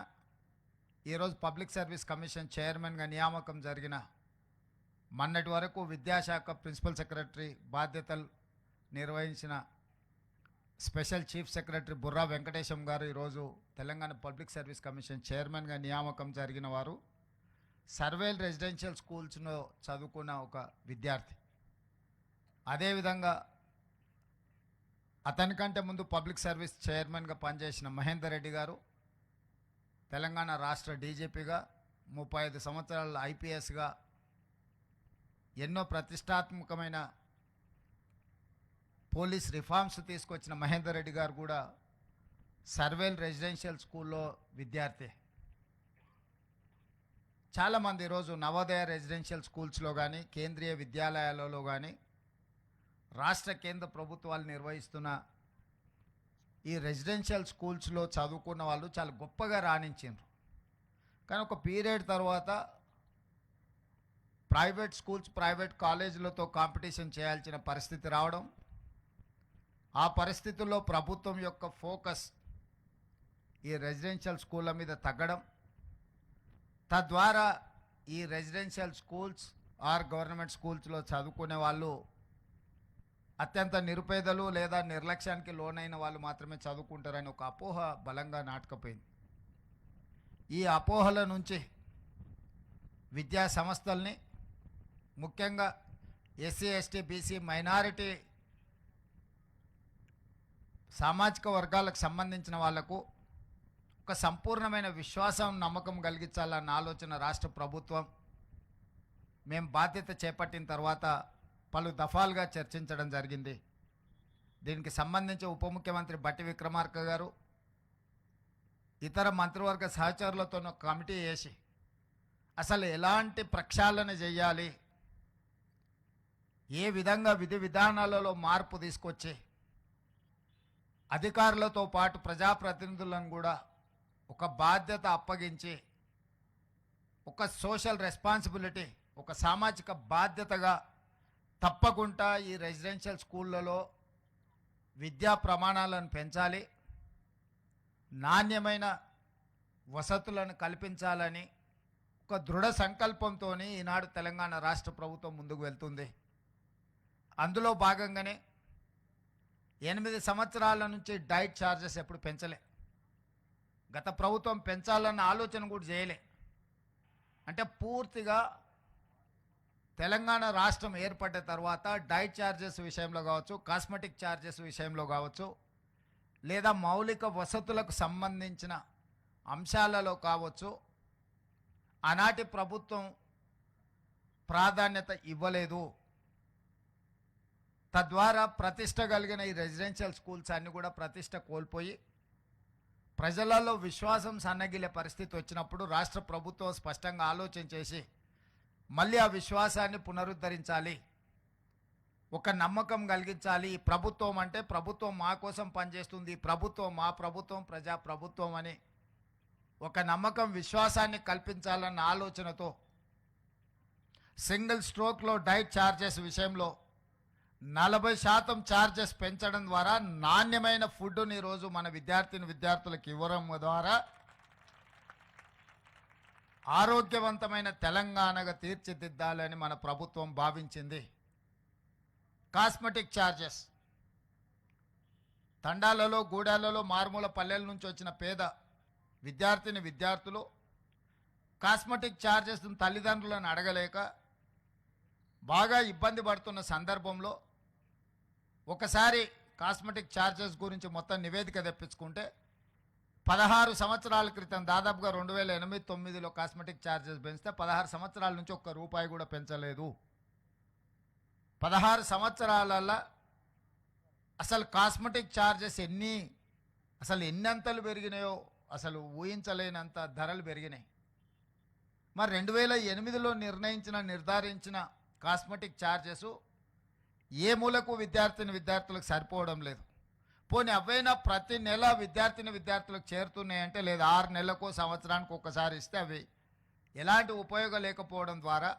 ఈరోజు పబ్లిక్ సర్వీస్ కమిషన్ చైర్మన్గా నియామకం జరిగిన మొన్నటి వరకు విద్యాశాఖ ప్రిన్సిపల్ సెక్రటరీ బాధ్యతలు నిర్వహించిన special chief secretary Burra Venkatesham గారు ఈరోజు తెలంగాణ పబ్లిక్ సర్వీస్ కమిషన్ చైర్మన్గా నియామకం జరిగిన వారు సర్వేల్ రెసిడెన్షియల్ స్కూల్స్లో చదువుకున్న ఒక విద్యార్థి. అదేవిధంగా అతనికంటే ముందు పబ్లిక్ సర్వీస్ చైర్మన్గా పనిచేసిన మహేందర్ రెడ్డి గారు తెలంగాణ రాష్ట్ర డీజీపీగా 35 సంవత్సరాల ఐపీఎస్గా ఎన్నో ప్రతిష్టాత్మకమైన పోలీస్ రిఫార్మ్స్ తీసుకొచ్చిన మహేందర్ రెడ్డి గారు కూడా సర్వేల్ రెసిడెన్షియల్ స్కూల్లో విద్యార్థి. చాలామంది ఈరోజు నవోదయ రెసిడెన్షియల్ స్కూల్స్లో కానీ కేంద్రీయ విద్యాలయాలలో కానీ రాష్ట్ర కేంద్ర ప్రభుత్వాలు నిర్వహిస్తున్న ఈ రెసిడెన్షియల్ స్కూల్స్లో చదువుకున్న వాళ్ళు చాలా గొప్పగా రాణించారు. కానీ ఒక పీరియడ్ తర్వాత ప్రైవేట్ స్కూల్స్ ప్రైవేట్ కాలేజీలతో కాంపిటీషన్ చేయాల్సిన పరిస్థితి రావడం, ఆ పరిస్థితుల్లో ప్రభుత్వం యొక్క ఫోకస్ ఈ రెసిడెన్షియల్ స్కూళ్ళ మీద తగ్గడం, తద్వారా ఈ రెసిడెన్షియల్ స్కూల్స్ ఆర్ గవర్నమెంట్ స్కూల్స్లో చదువుకునే వాళ్ళు అత్యంత నిరుపేదలు లేదా నిర్లక్ష్యానికి లోనైన వాళ్ళు మాత్రమే చదువుకుంటారని ఒక అపోహ బలంగా నాటుకుపోయింది. ఈ అపోహల నుంచి విద్యా సంస్థల్ని, ముఖ్యంగా ఎస్సీ ఎస్టీ బీసీ మైనారిటీ సామాజిక వర్గాలకు సంబంధించిన వాళ్లకు ఒక సంపూర్ణమైన విశ్వాసం నమ్మకం కలిగించాలన్న ఆలోచన రాష్ట్ర ప్రభుత్వం మేము బాధ్యత చేపట్టిన తర్వాత పలు దఫాలుగా చర్చించడం జరిగింది. దీనికి సంబంధించి ఉప ముఖ్యమంత్రి బట్టి విక్రమార్క గారు ఇతర మంత్రివర్గ సహచరులతో కమిటీ వేసి అసలు ఎలాంటి ప్రక్షాళన చేయాలి, ఏ విధంగా విధి విధానాలలో మార్పు తీసుకొచ్చి అధికారులతో పాటు ప్రజాప్రతినిధులను కూడా ఒక బాధ్యత అప్పగించి ఒక సోషల్ రెస్పాన్సిబిలిటీ, ఒక సామాజిక బాధ్యతగా తప్పకుండా ఈ రెసిడెన్షియల్ స్కూళ్ళలో విద్యా ప్రమాణాలను పెంచాలి, నాణ్యమైన వసతులను కల్పించాలని ఒక దృఢ సంకల్పంతో ఈనాడు తెలంగాణ రాష్ట్ర ప్రభుత్వం ముందుకు వెళ్తుంది. అందులో భాగంగానే 8 సంవత్సరాల నుంచి డైట్ ఛార్జెస్ ఎప్పుడు పెంచలే. గత ప్రభుత్వం పెంచాలన్న ఆలోచన కూడా చేయలే. అంటే పూర్తిగా తెలంగాణ రాష్ట్రం ఏర్పడ్డ తర్వాత డైట్ ఛార్జెస్ విషయంలో కావచ్చు, కాస్మెటిక్ ఛార్జెస్ విషయంలో కావచ్చు, లేదా మౌలిక వసతులకు సంబంధించిన అంశాలలో కావచ్చు, ఆనాటి ప్రభుత్వం ప్రాధాన్యత ఇవ్వలేదు. తద్వారా ప్రతిష్ట కలిగిన ఈ రెసిడెన్షియల్ స్కూల్స్ అన్నీ కూడా ప్రతిష్ట కోల్పోయి ప్రజలలో విశ్వాసం సన్నగిలే పరిస్థితి వచ్చినప్పుడు రాష్ట్ర ప్రభుత్వం స్పష్టంగా ఆలోచన చేసి మళ్ళీ ఆ విశ్వాసాన్ని పునరుద్ధరించాలి, ఒక నమ్మకం కలిగించాలి. ఈ ప్రభుత్వం అంటే ప్రభుత్వం మా కోసం పనిచేస్తుంది, ప్రభుత్వం మా ప్రభుత్వం ప్రజా ప్రభుత్వం అని ఒక నమ్మకం విశ్వాసాన్ని కల్పించాలన్న ఆలోచనతో సింగిల్ స్ట్రోక్లో డైట్ ఛార్జెస్ విషయంలో 40% ఛార్జెస్ పెంచడం ద్వారా నాణ్యమైన ఫుడ్ని ఈరోజు మన విద్యార్థులకు ఇవ్వడం ద్వారా ఆరోగ్యవంతమైన తెలంగాణగా తీర్చిదిద్దాలని మన ప్రభుత్వం భావించింది. కాస్మెటిక్ ఛార్జెస్ తండాలలో, గూడాలలో, మారుమూల పల్లెల నుంచి వచ్చిన పేద విద్యార్థులు కాస్మెటిక్ ఛార్జెస్ తల్లిదండ్రులను అడగలేక బాగా ఇబ్బంది పడుతున్న సందర్భంలో ఒకసారి కాస్మెటిక్ ఛార్జెస్ గురించి మొత్తం నివేదిక తెప్పించుకుంటే 16 సంవత్సరాల క్రితం దాదాపుగా 2008-09లో కాస్మెటిక్ ఛార్జెస్ పెంచితే 16 సంవత్సరాల నుంచి ఒక్క రూపాయి కూడా పెంచలేదు. 16 సంవత్సరాలలో అసలు కాస్మెటిక్ ఛార్జెస్ ఎన్నంతలు పెరిగినాయో అసలు ఊహించలేనంత ధరలు పెరిగినాయి. మరి 2008లో నిర్ధారించిన కాస్మెటిక్ ఛార్జెస్ ఏ మూలకు విద్యార్థులకు సరిపోవడం లేదు. పోనీ అవైనా ప్రతి నెల విద్యార్థులకు చేరుతున్నాయంటే లేదా 6 నెలలకు సంవత్సరానికి ఒక్కసారి ఇస్తే అవి ఎలాంటి ఉపయోగం లేకపోవడం ద్వారా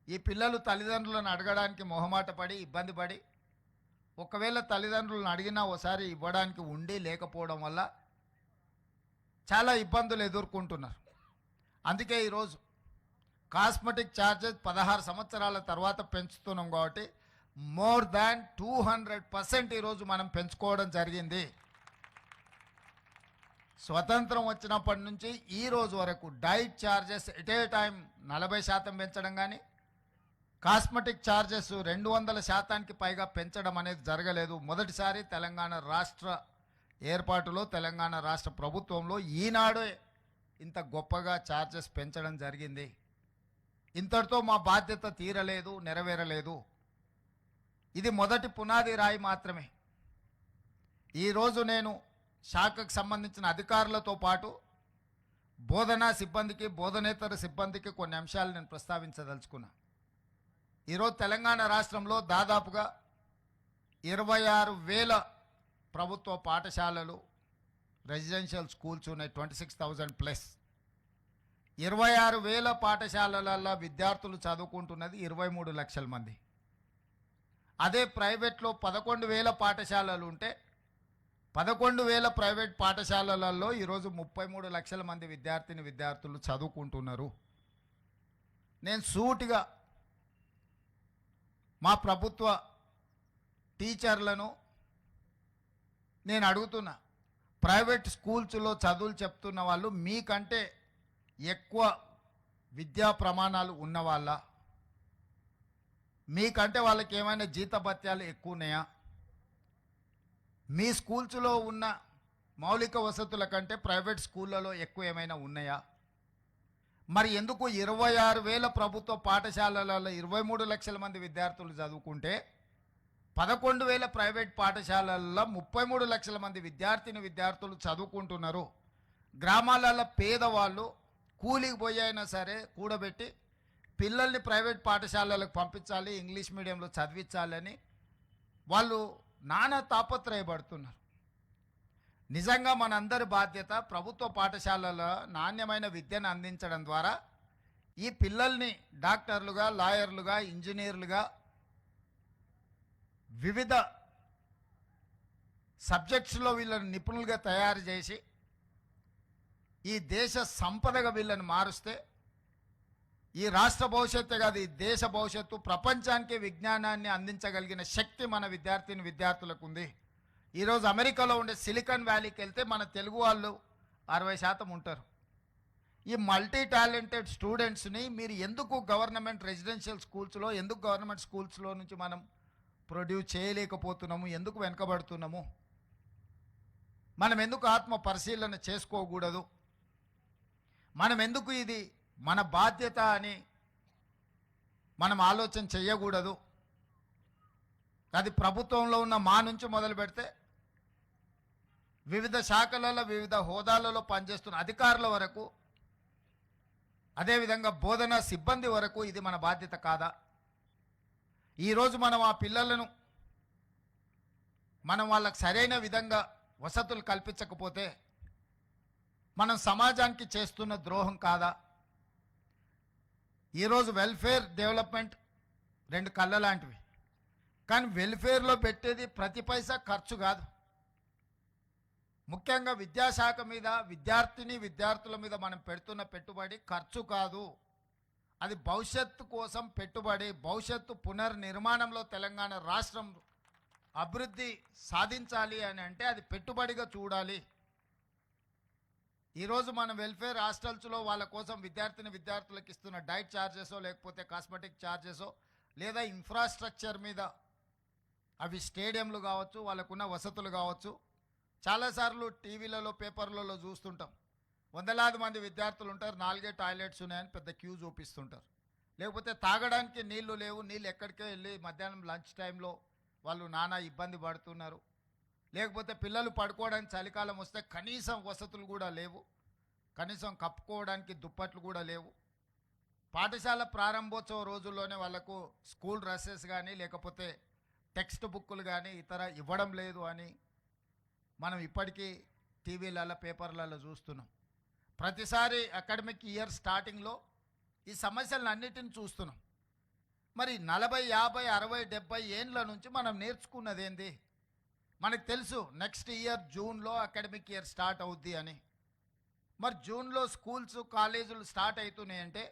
ఈ పిల్లలు తల్లిదండ్రులను అడగడానికి మొహమాట పడి ఇబ్బంది పడి, ఒకవేళ తల్లిదండ్రులను అడిగినా ఒకసారి ఇవ్వడానికి ఉండి లేకపోవడం వల్ల చాలా ఇబ్బందులు ఎదుర్కొంటున్నారు. అందుకే ఈరోజు కాస్మెటిక్ ఛార్జెస్ 16 సంవత్సరాల తర్వాత పెంచుతున్నాం కాబట్టి మోర్ దాన్ 200% ఈరోజు మనం పెంచుకోవడం జరిగింది. స్వతంత్రం వచ్చినప్పటి నుంచి ఈ రోజు వరకు diet charges at a time 40% పెంచడం కానీ, కాస్మెటిక్ ఛార్జెస్ 200% పైగా పెంచడం అనేది జరగలేదు. మొదటిసారి తెలంగాణ రాష్ట్ర ఏర్పాటులో, తెలంగాణ రాష్ట్ర ప్రభుత్వంలో ఈనాడే ఇంత గొప్పగా ఛార్జెస్ పెంచడం జరిగింది. ఇంతటితో మా బాధ్యత తీరలేదు, నెరవేరలేదు. ఇది మొదటి పునాది రాయి మాత్రమే. ఈరోజు నేను శాఖకు సంబంధించిన అధికారులతో పాటు బోధనా సిబ్బందికి, బోధనేతర సిబ్బందికి కొన్ని అంశాలు నేను ప్రస్తావించదలుచుకున్నా. ఈరోజు తెలంగాణ రాష్ట్రంలో దాదాపుగా 26,000 ప్రభుత్వ పాఠశాలలు, రెసిడెన్షియల్ స్కూల్స్ ఉన్నాయి, 26,000+. 26,000 పాఠశాలలలో విద్యార్థులు చదువుకుంటున్నది 23 లక్షల మంది. అదే ప్రైవేట్లో 11,000 పాఠశాలలు ఉంటే 11,000 ప్రైవేట్ పాఠశాలలలో ఈరోజు 33 లక్షల మంది విద్యార్థులు చదువుకుంటున్నారు. నేను సూటిగా మా ప్రభుత్వ టీచర్లను నేను అడుగుతున్నా, ప్రైవేట్ స్కూల్స్లో చదువులు చెప్తున్న వాళ్ళు మీకంటే ఎక్కువ విద్యా ప్రమాణాలు ఉన్నవాళ్ళ? మీకంటే వాళ్ళకి ఏమైనా జీతభత్యాలు ఎక్కువ ఉన్నాయా? మీ స్కూల్స్లో ఉన్న మౌలిక వసతుల కంటే ప్రైవేట్ స్కూళ్ళలో ఎక్కువ ఏమైనా ఉన్నాయా? మరి ఎందుకు 26,000 ప్రభుత్వ పాఠశాలలలో 23 లక్షల మంది విద్యార్థులు చదువుకుంటే 11,000 ప్రైవేట్ పాఠశాలల్లో 33 లక్షల మంది విద్యార్థులు చదువుకుంటున్నారు? గ్రామాలలో పేదవాళ్ళు కూలికి పోయి అయినా సరే కూడబెట్టి పిల్లల్ని ప్రైవేట్ పాఠశాలలకు పంపించాలి, ఇంగ్లీష్ మీడియంలో చదివించాలని వాళ్ళు నానా తాపత్రయపడుతున్నారు. నిజంగా మనందరి బాధ్యత ప్రభుత్వ పాఠశాలలో నాణ్యమైన విద్యను అందించడం ద్వారా ఈ పిల్లల్ని డాక్టర్లుగా, లాయర్లుగా, ఇంజనీర్లుగా, వివిధ సబ్జెక్ట్స్లో వీళ్ళని నిపుణులుగా తయారు చేసి ఈ దేశ సంపదగా వీళ్ళని మారుస్తే ఈ రాష్ట్ర భవిష్యత్తు కాదు, ఈ దేశ భవిష్యత్తు, ప్రపంచానికి విజ్ఞానాన్ని అందించగలిగిన శక్తి మన విద్యార్థులకు ఉంది. ఈరోజు అమెరికాలో ఉండే సిలికాన్ వ్యాలీకి వెళ్తే మన తెలుగు వాళ్ళు 60% ఉంటారు. ఈ మల్టీ టాలెంటెడ్ స్టూడెంట్స్ని మీరు ఎందుకు గవర్నమెంట్ రెసిడెన్షియల్ స్కూల్స్లో, ఎందుకు గవర్నమెంట్ స్కూల్స్లో నుంచి మనం ప్రొడ్యూస్ చేయలేకపోతున్నాము? ఎందుకు వెనుకబడుతున్నాము? మనం ఎందుకు ఆత్మ పరిశీలన చేసుకోకూడదు? మనం ఎందుకు ఇది మన బాధ్యత అని మనం ఆలోచన చేయకూడదు? అది ప్రభుత్వంలో ఉన్న మా నుంచి మొదలు పెడితే వివిధ శాఖలలో, వివిధ హోదాలలో పనిచేస్తున్న అధికారుల వరకు, అదేవిధంగా బోధనా సిబ్బంది వరకు ఇది మన బాధ్యత కాదా? ఈరోజు మనం ఆ పిల్లలను వాళ్ళకు సరైన విధంగా వసతులు కల్పించకపోతే మనం సమాజానికి చేస్తున్న ద్రోహం కాదా? ఈరోజు వెల్ఫేర్, డెవలప్మెంట్ 2 కళ్ళ లాంటివి. కానీ వెల్ఫేర్లో పెట్టేది ప్రతి పైసా ఖర్చు కాదు. ముఖ్యంగా విద్యాశాఖ మీద, విద్యార్థుల మీద మనం పెడుతున్న పెట్టుబడి ఖర్చు కాదు. అది భవిష్యత్తు కోసం పెట్టుబడి. భవిష్యత్తు పునర్నిర్మాణంలో తెలంగాణ రాష్ట్రం అభివృద్ధి సాధించాలి అని అంటే అది పెట్టుబడిగా చూడాలి. ఈరోజు మన వెల్ఫేర్ హాస్టల్స్లో వాళ్ళ కోసం విద్యార్థులకు ఇస్తున్న డైట్ ఛార్జెసో, లేకపోతే కాస్మెటిక్ ఛార్జెసో, లేదా ఇన్ఫ్రాస్ట్రక్చర్ మీద, అవి స్టేడియంలు కావచ్చు, వాళ్ళకున్న వసతులు కావచ్చు. చాలాసార్లు టీవీలలో, పేపర్లలో చూస్తుంటాం, వందలాది మంది విద్యార్థులు ఉంటారు, 4 టాయిలెట్స్ ఉన్నాయని పెద్ద క్యూ చూపిస్తుంటారు. లేకపోతే తాగడానికి నీళ్లు లేవు, నీళ్ళు ఎక్కడికే వెళ్ళి మధ్యాహ్నం లంచ్ టైంలో వాళ్ళు నానా ఇబ్బంది పడుతున్నారు. లేకపోతే పిల్లలు పడుకోవడానికి చలికాలం వస్తే కనీసం వసతులు కూడా లేవు, కనీసం కప్పుకోవడానికి దుప్పట్లు కూడా లేవు. పాఠశాల ప్రారంభోత్సవ రోజుల్లోనే వాళ్ళకు స్కూల్ డ్రెస్సెస్ కానీ, లేకపోతే టెక్స్ట్ బుక్కులు కానీ ఇతర ఇవ్వడం లేదు అని మనం ఇప్పటికీ టీవీలలో, పేపర్లలో చూస్తున్నాం. ప్రతిసారి అకాడమిక్ ఇయర్ స్టార్టింగ్లో ఈ సమస్యలను అన్నిటిని చూస్తున్నాం. మరి 40, 50, 60, 70 ఏండ్ల నుంచి మనం నేర్చుకున్నది ఏంది? మనకు తెలుసు నెక్స్ట్ ఇయర్ జూన్లో అకాడమిక్ ఇయర్ స్టార్ట్ అవుద్ది అని. మరి జూన్లో స్కూల్స్ కాలేజీలు స్టార్ట్ అవుతున్నాయంటే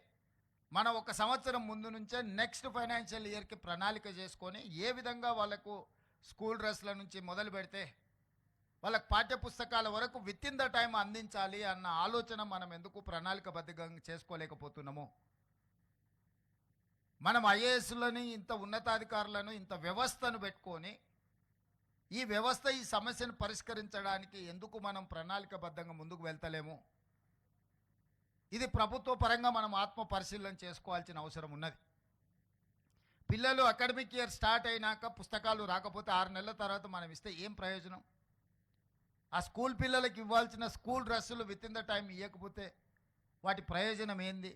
మనం ఒక సంవత్సరం ముందు నుంచే నెక్స్ట్ ఫైనాన్షియల్ ఇయర్కి ప్రణాళిక చేసుకొని ఏ విధంగా వాళ్ళకు స్కూల్ డ్రెస్ల నుంచి మొదలు పెడితే వాళ్ళకి పాఠ్యపుస్తకాల వరకు విత్ ఇన్ ద టైం అందించాలి అన్న ఆలోచన మనం ఎందుకు ప్రణాళికబద్ధంగా చేసుకోలేకపోతున్నాము? మనం ఐఏఎస్లని, ఇంత ఉన్నతాధికారులను, ఇంత వ్యవస్థను పెట్టుకొని ఈ వ్యవస్థ ఈ సమస్యను పరిష్కరించడానికి ఎందుకు మనం ప్రణాళికబద్ధంగా ముందుకు వెళ్తలేము? ఇది ప్రభుత్వ పరంగా మనం ఆత్మ పరిశీలన చేసుకోవాల్సిన అవసరం ఉన్నది. పిల్లలు అకాడమిక్ ఇయర్ స్టార్ట్ అయినాక పుస్తకాలు రాకపోతే 6 నెలల తర్వాత మనం ఇస్తే ఏం ప్రయోజనం? ఆ స్కూల్ పిల్లలకి ఇవ్వాల్సిన స్కూల్ డ్రెస్సులు విత్ ఇన్ ద టైం ఇవ్వకపోతే వాటి ప్రయోజనం ఏంది?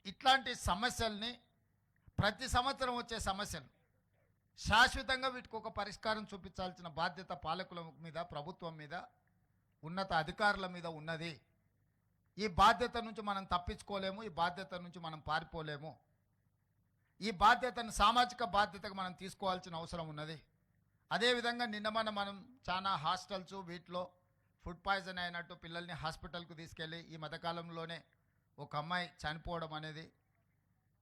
ఇట్లాంటి సమస్యల్ని, ప్రతి సంవత్సరం వచ్చే సమస్యలు శాశ్వతంగా వీటికి ఒక పరిష్కారం చూపించాల్సిన బాధ్యత పాలకుల మీద, ప్రభుత్వం మీద, ఉన్నత అధికారుల మీద ఉన్నది. ఈ బాధ్యత నుంచి మనం తప్పించుకోలేము, ఈ బాధ్యత నుంచి మనం పారిపోలేము. ఈ బాధ్యతను సామాజిక బాధ్యతగా మనం తీసుకోవాల్సిన అవసరం ఉన్నది. అదేవిధంగా నిన్న మనం చాలా హాస్టల్స్ వీటిలో ఫుడ్ పాయిజన్ అయినట్టు పిల్లల్ని హాస్పిటల్కు తీసుకెళ్ళి ఈ మధ్యకాలంలోనే ఒక అమ్మాయి చనిపోవడం అనేది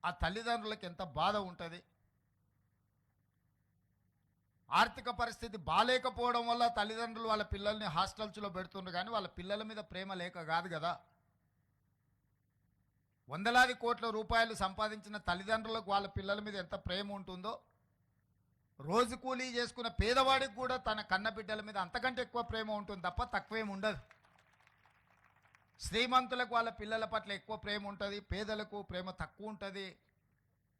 ఆ తల్లిదండ్రులకు ఎంత బాధ ఉంటుంది. ఆర్థిక పరిస్థితి బాలేకపోవడం వల్ల తల్లిదండ్రులు వాళ్ళ పిల్లల్ని హాస్టల్స్లో పెడుతుండ్రు, కానీ వాళ్ళ పిల్లల మీద ప్రేమ లేక కాదు కదా. వందలాది కోట్ల రూపాయలు సంపాదించిన తల్లిదండ్రులకు వాళ్ళ పిల్లల మీద ఎంత ప్రేమ ఉంటుందో, రోజు కూలీ చేసుకున్న పేదవాడికి కూడా తన కన్నబిడ్డల మీద అంతకంటే ఎక్కువ ప్రేమ ఉంటుంది తప్ప తక్కువేం ఉండదు. శ్రీమంతులకు వాళ్ళ పిల్లల పట్ల ఎక్కువ ప్రేమ ఉంటుంది, పేదలకు ప్రేమ తక్కువ ఉంటుంది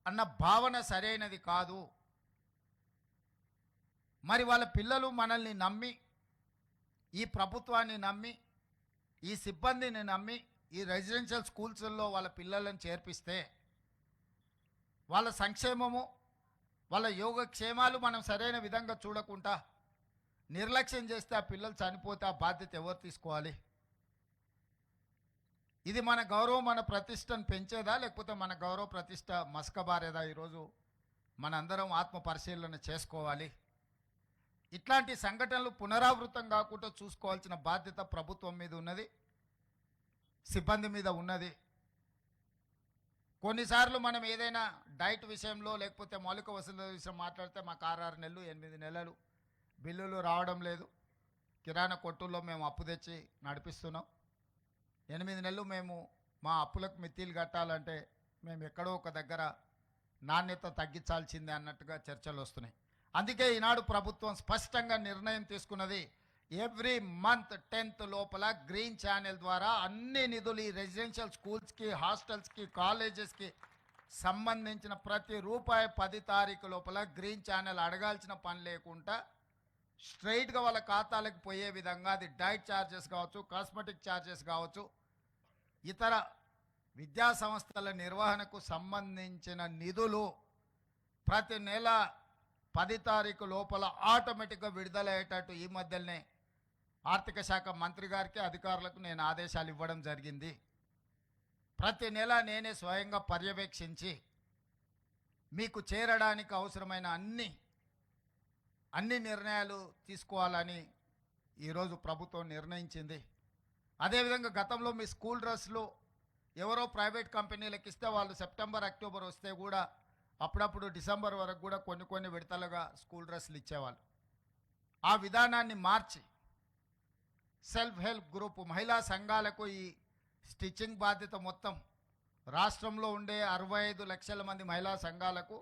అన్న భావన సరైనది కాదు. మరి వాళ్ళ పిల్లలు మనల్ని నమ్మి, ఈ ప్రభుత్వాన్ని నమ్మి, ఈ సిబ్బందిని నమ్మి ఈ రెసిడెన్షియల్ స్కూల్స్లో వాళ్ళ పిల్లలను చేర్పిస్తే వాళ్ళ సంక్షేమము, వాళ్ళ యోగక్షేమాలు మనం సరైన విధంగా చూడకుండా నిర్లక్ష్యం చేస్తే ఆ పిల్లలు చనిపోతే ఆ బాధ్యత ఎవరు తీసుకోవాలి? ఇది మన గౌరవం, మన ప్రతిష్టను పెంచేదా, లేకపోతే మన గౌరవ ప్రతిష్ట మసకబారేదా? ఈరోజు మనందరం ఆత్మ పరిశీలన చేసుకోవాలి. ఇట్లాంటి సంఘటనలు పునరావృతం కాకుండా చూసుకోవాల్సిన బాధ్యత ప్రభుత్వం మీద ఉన్నది, సిబ్బంది మీద ఉన్నది. కొన్నిసార్లు మనం ఏదైనా డైట్ విషయంలో లేకపోతే మౌలిక వసతుల విషయం మాట్లాడితే మాకు 6 నెలలు 8 నెలలు బిల్లులు రావడం లేదు, కిరాణా కొట్టుల్లో మేము అప్పు తెచ్చి నడిపిస్తున్నాం, 8 నెలలు మేము మా అప్పులకు మిత్తిలు కట్టాలంటే మేము ఎక్కడో ఒక దగ్గర నాణ్యత తగ్గించాల్సిందే అన్నట్టుగా చర్చలు వస్తున్నాయి. అందుకే ఈనాడు ప్రభుత్వం స్పష్టంగా నిర్ణయం తీసుకున్నది, ఎవ్రీ మంత్ 10th లోపల గ్రీన్ ఛానల్ ద్వారా అన్ని నిధులు ఈ రెసిడెన్షియల్ స్కూల్స్కి, హాస్టల్స్కి, కాలేజెస్కి సంబంధించిన ప్రతి రూపాయి 10 తారీఖు లోపల గ్రీన్ ఛానల్ అడగాల్సిన పని లేకుండా స్ట్రైట్గా వాళ్ళ ఖాతాలకు పోయే విధంగా, అది డైట్ ఛార్జెస్ కావచ్చు, కాస్మెటిక్ ఛార్జెస్ కావచ్చు, ఇతర విద్యా సంస్థల నిర్వహణకు సంబంధించిన నిధులు ప్రతి నెల 10 తారీఖు లోపల ఆటోమేటిక్గా విడుదలయ్యేటట్టు ఈ మధ్యనే ఆర్థిక శాఖ మంత్రి గారికి, అధికారులకు నేను ఆదేశాలు ఇవ్వడం జరిగింది. ప్రతి నెల నేనే స్వయంగా పర్యవేక్షించి మీకు చేరడానికి అవసరమైన అన్ని నిర్ణయాలు తీసుకోవాలని ఈరోజు ప్రభుత్వం నిర్ణయించింది. అదేవిధంగా గతంలో మీ స్కూల్ డ్రెస్లు ఎవరో ప్రైవేట్ కంపెనీలకు ఇస్తే వాళ్ళు సెప్టెంబర్, అక్టోబర్ వస్తే కూడా అప్పుడప్పుడు డిసెంబర్ వరకు కూడా కొన్ని విడతలుగా స్కూల్ డ్రెస్సులు ఇచ్చేవాళ్ళు. ఆ విధానాన్ని మార్చి సెల్ఫ్ హెల్ప్ గ్రూప్ మహిళా సంఘాలకు ఈ స్టిచ్చింగ్ బాధ్యత మొత్తం రాష్ట్రంలో ఉండే 65 లక్షల మంది మహిళా సంఘాలకు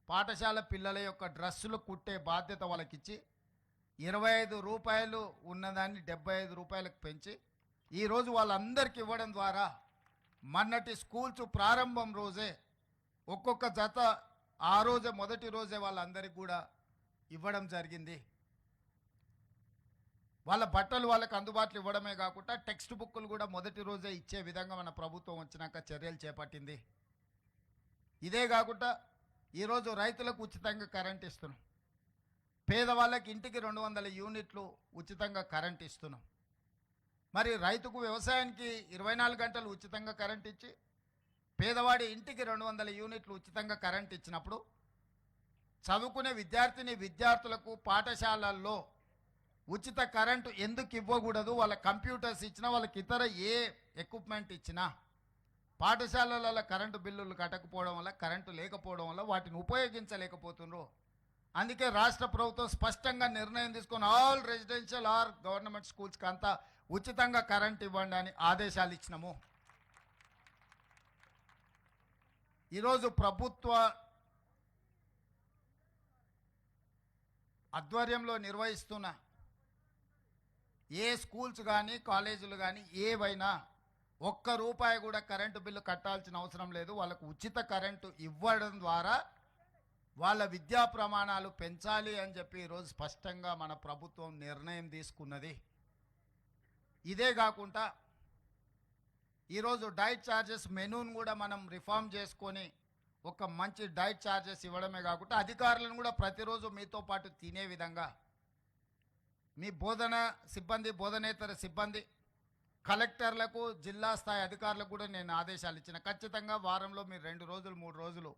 పాఠశాల పిల్లల యొక్క డ్రెస్సులు కుట్టే బాధ్యత వాళ్ళకిచ్చి 25 రూపాయలు ఉన్నదాన్ని 75 రూపాయలకు పెంచి ఈరోజు వాళ్ళందరికీ ఇవ్వడం ద్వారా మొన్నటి స్కూల్స్ ప్రారంభం రోజే ఒక్కొక్క జత ఆ రోజే మొదటి రోజే వాళ్ళందరికీ కూడా ఇవ్వడం జరిగింది. వాళ్ళ బట్టలు వాళ్ళకి అందుబాటులో ఇవ్వడమే కాకుండా టెక్స్ట్ బుక్కులు కూడా మొదటి రోజే ఇచ్చే విధంగా మన ప్రభుత్వం వచ్చినాక చర్యలు చేపట్టింది. ఇదే కాకుండా ఈరోజు రైతులకు ఉచితంగా కరెంట్ ఇస్తున్నాం, పేదవాళ్ళకి ఇంటికి 200 యూనిట్లు ఉచితంగా కరెంట్ ఇస్తున్నాం. మరి రైతుకు వ్యవసాయానికి 24 గంటలు ఉచితంగా కరెంట్ ఇచ్చి పేదవాడి ఇంటికి 200 యూనిట్లు ఉచితంగా కరెంట్ ఇచ్చినప్పుడు చదువుకునే విద్యార్థులకు పాఠశాలల్లో ఉచిత కరెంటు ఎందుకు ఇవ్వకూడదు? వాళ్ళ కంప్యూటర్స్ ఇచ్చినా, వాళ్ళకి ఇతర ఏ ఎక్విప్మెంట్ ఇచ్చినా పాఠశాలలలో కరెంటు బిల్లులు కట్టకపోవడం వల్ల, కరెంటు లేకపోవడం వల్ల వాటిని ఉపయోగించలేకపోతున్నారు. అందుకే రాష్ట్ర ప్రభుత్వం స్పష్టంగా నిర్ణయం తీసుకొని ఆల్ రెసిడెన్షియల్ ఆర్ గవర్నమెంట్ స్కూల్స్కి అంతా ఉచితంగా కరెంట్ ఇవ్వండి అని ఆదేశాలు ఇచ్చినాము. ఈరోజు ప్రభుత్వ ఆధ్వర్యంలో నిర్వహిస్తున్న ఏ స్కూల్స్ కానీ కాలేజీలు కానీ ఏవైనా ₹1 కూడా కరెంటు బిల్లు కట్టాల్సిన అవసరం లేదు. వాళ్ళకు ఉచిత కరెంటు ఇవ్వడం ద్వారా వాళ్ళ విద్యా ప్రమాణాలు పెంచాలి అని చెప్పి ఈరోజు స్పష్టంగా మన ప్రభుత్వం నిర్ణయం తీసుకున్నది. ఇదే కాకుండా ఈరోజు డైట్ ఛార్జెస్ మెనూను కూడా మనం రిఫార్మ్ చేసుకొని ఒక మంచి డైట్ ఛార్జెస్ ఇవ్వడమే కాకుండా అధికారులను కూడా ప్రతిరోజు మీతో పాటు తినే విధంగా మీ బోధన సిబ్బంది, బోధనేతర సిబ్బంది, కలెక్టర్లకు, జిల్లా స్థాయి అధికారులకు కూడా నేను ఆదేశాలు ఇచ్చిన. ఖచ్చితంగా వారంలో మీరు 2 రోజులు 3 రోజులు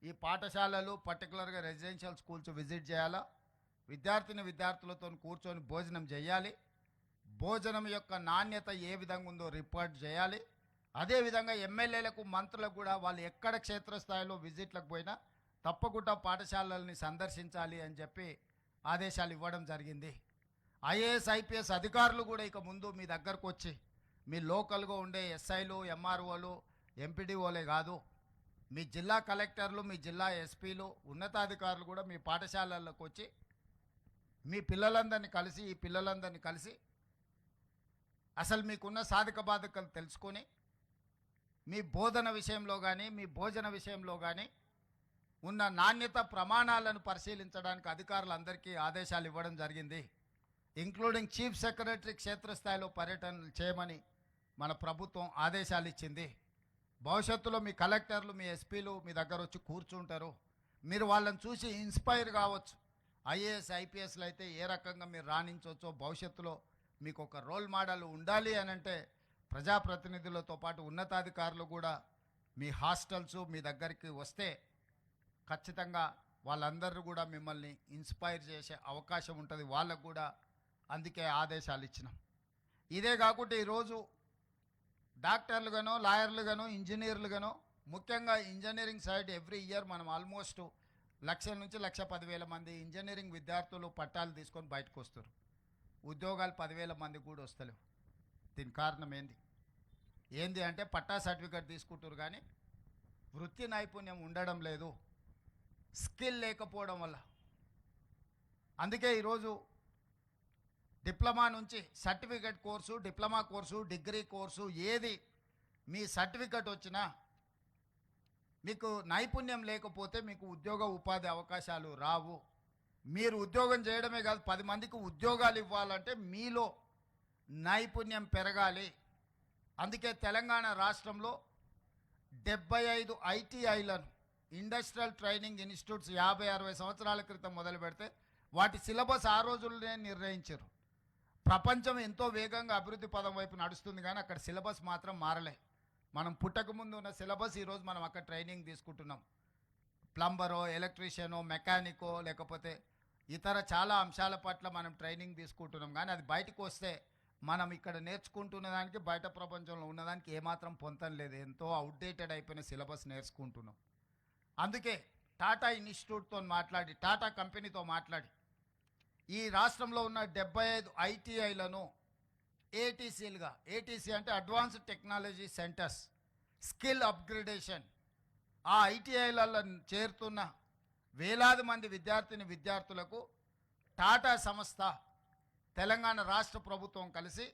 ఈ పాఠశాలలు పర్టికులర్గా రెసిడెన్షియల్ స్కూల్స్ విజిట్ చేయాలా. విద్యార్థులతో కూర్చొని భోజనం చేయాలి. భోజనం యొక్క నాణ్యత ఏ విధంగా ఉందో రిపోర్ట్ చేయాలి. అదేవిధంగా ఎమ్మెల్యేలకు, మంత్రులకు కూడా వాళ్ళు ఎక్కడ క్షేత్రస్థాయిలో విజిట్లకు పోయినా తప్పకుండా పాఠశాలల్ని సందర్శించాలి అని చెప్పి ఆదేశాలు ఇవ్వడం జరిగింది. ఐఏఎస్, ఐపీఎస్ అధికారులు కూడా ఇక ముందు మీ దగ్గరకు వచ్చి మీ లోకల్గా ఉండే ఎస్ఐలు, ఎంఆర్ఓలు, ఎంపీడీఓలే కాదు, మీ జిల్లా కలెక్టర్లు, మీ జిల్లా ఎస్పీలు, ఉన్నతాధికారులు కూడా మీ పాఠశాలలకు వచ్చి మీ పిల్లలందరినీ కలిసి, ఈ పిల్లలందరినీ కలిసి అసలు మీకున్న సాధక బాధకాలు తెలుసుకొని మీ బోధన విషయంలో కానీ, మీ భోజన విషయంలో కానీ ఉన్న నాణ్యత ప్రమాణాలను పరిశీలించడానికి అధికారులందరికీ ఆదేశాలు ఇవ్వడం జరిగింది. ఇంక్లూడింగ్ చీఫ్ సెక్రటరీ క్షేత్రస్థాయిలో పర్యటనలు చేయమని మన ప్రభుత్వం ఆదేశాలు ఇచ్చింది. భవిష్యత్తులో మీ కలెక్టర్లు, మీ ఎస్పీలు మీ దగ్గర వచ్చి కూర్చుంటారు. మీరు వాళ్ళని చూసి ఇన్స్పైర్ కావచ్చు. ఐఏఎస్, ఐపీఎస్లు అయితే ఏ రకంగా మీరు రాణించవచ్చో, భవిష్యత్తులో మీకు ఒక రోల్ మోడల్ ఉండాలి అని అంటే ప్రజాప్రతినిధులతో పాటు ఉన్నతాధికారులు కూడా మీ హాస్టల్స్ మీ దగ్గరికి వస్తే ఖచ్చితంగా వాళ్ళందరూ కూడా మిమ్మల్ని ఇన్స్పైర్ చేసే అవకాశం ఉంటుంది. వాళ్ళకు కూడా అందుకే ఆదేశాలు ఇచ్చినాం. ఇదే కాకుండా ఈరోజు డాక్టర్లుగానో, లాయర్లుగానో, ఇంజనీర్లుగానో, ముఖ్యంగా ఇంజనీరింగ్ సైడ్ ఎవ్రీ ఇయర్ మనం ఆల్మోస్ట్ 1,00,000 నుంచి 1,10,000 మంది ఇంజనీరింగ్ విద్యార్థులు పట్టాలు తీసుకొని బయటకు వస్తారు. ఉద్యోగాలు 10,000 మందికి కూడా వస్తలేవు. దీని కారణం ఏంది అంటే పట్టా సర్టిఫికేట్ తీసుకుంటారు కానీ వృత్తి నైపుణ్యం ఉండడం లేదు, స్కిల్ లేకపోవడం వల్ల. అందుకే ఈరోజు డిప్లొమా నుంచి certificate course, diploma course, degree course ఏది మీ సర్టిఫికేట్ వచ్చినా మీకు నైపుణ్యం లేకపోతే మీకు ఉద్యోగ ఉపాధి అవకాశాలు రావు. మీరు ఉద్యోగం చేయడమే కాదు, 10 మందికి ఉద్యోగాలు ఇవ్వాలంటే మీలో నైపుణ్యం పెరగాలి. అందుకే తెలంగాణ రాష్ట్రంలో 75 ఐటీఐలను, ఇండస్ట్రియల్ ట్రైనింగ్ ఇన్స్టిట్యూట్స్ 50-60 సంవత్సరాల క్రితం మొదలు పెడితే వాటి సిలబస్ ఆ రోజుల్లోనే నిర్ణయించారు. ప్రపంచం ఎంతో వేగంగా అభివృద్ధి పదం వైపు నడుస్తుంది కానీ అక్కడ సిలబస్ మాత్రం మారలే. మనం పుట్టకముందు ఉన్న సిలబస్ ఈరోజు మనం అక్కడ ట్రైనింగ్ తీసుకుంటున్నాం. ప్లంబరో, ఎలక్ట్రీషియనో, మెకానికో, లేకపోతే ఇతర చాలా అంశాల పట్ల మనం ట్రైనింగ్ తీసుకుంటున్నాం. కానీ అది బయటకు వస్తే మనం ఇక్కడ నేర్చుకుంటున్న దానికి బయట ప్రపంచంలో ఉన్నదానికి ఏమాత్రం పొంతం లేదు. ఎంతో అవుట్డేటెడ్ అయిపోయిన సిలబస్ నేర్చుకుంటున్నాం. అందుకే టాటా ఇన్స్టిట్యూట్తో మాట్లాడి, టాటా కంపెనీతో మాట్లాడి ఈ రాష్ట్రంలో ఉన్న 75 ఐటీఐలను ఏటీసీలుగా, ఏటీసీ అంటే advanced technology centres, skill upgradation, ఆ ఐటీఐలలో చేరుతున్న వేలాది మంది విద్యార్థులకు టాటా సంస్థ, తెలంగాణ రాష్ట్ర ప్రభుత్వం కలిసి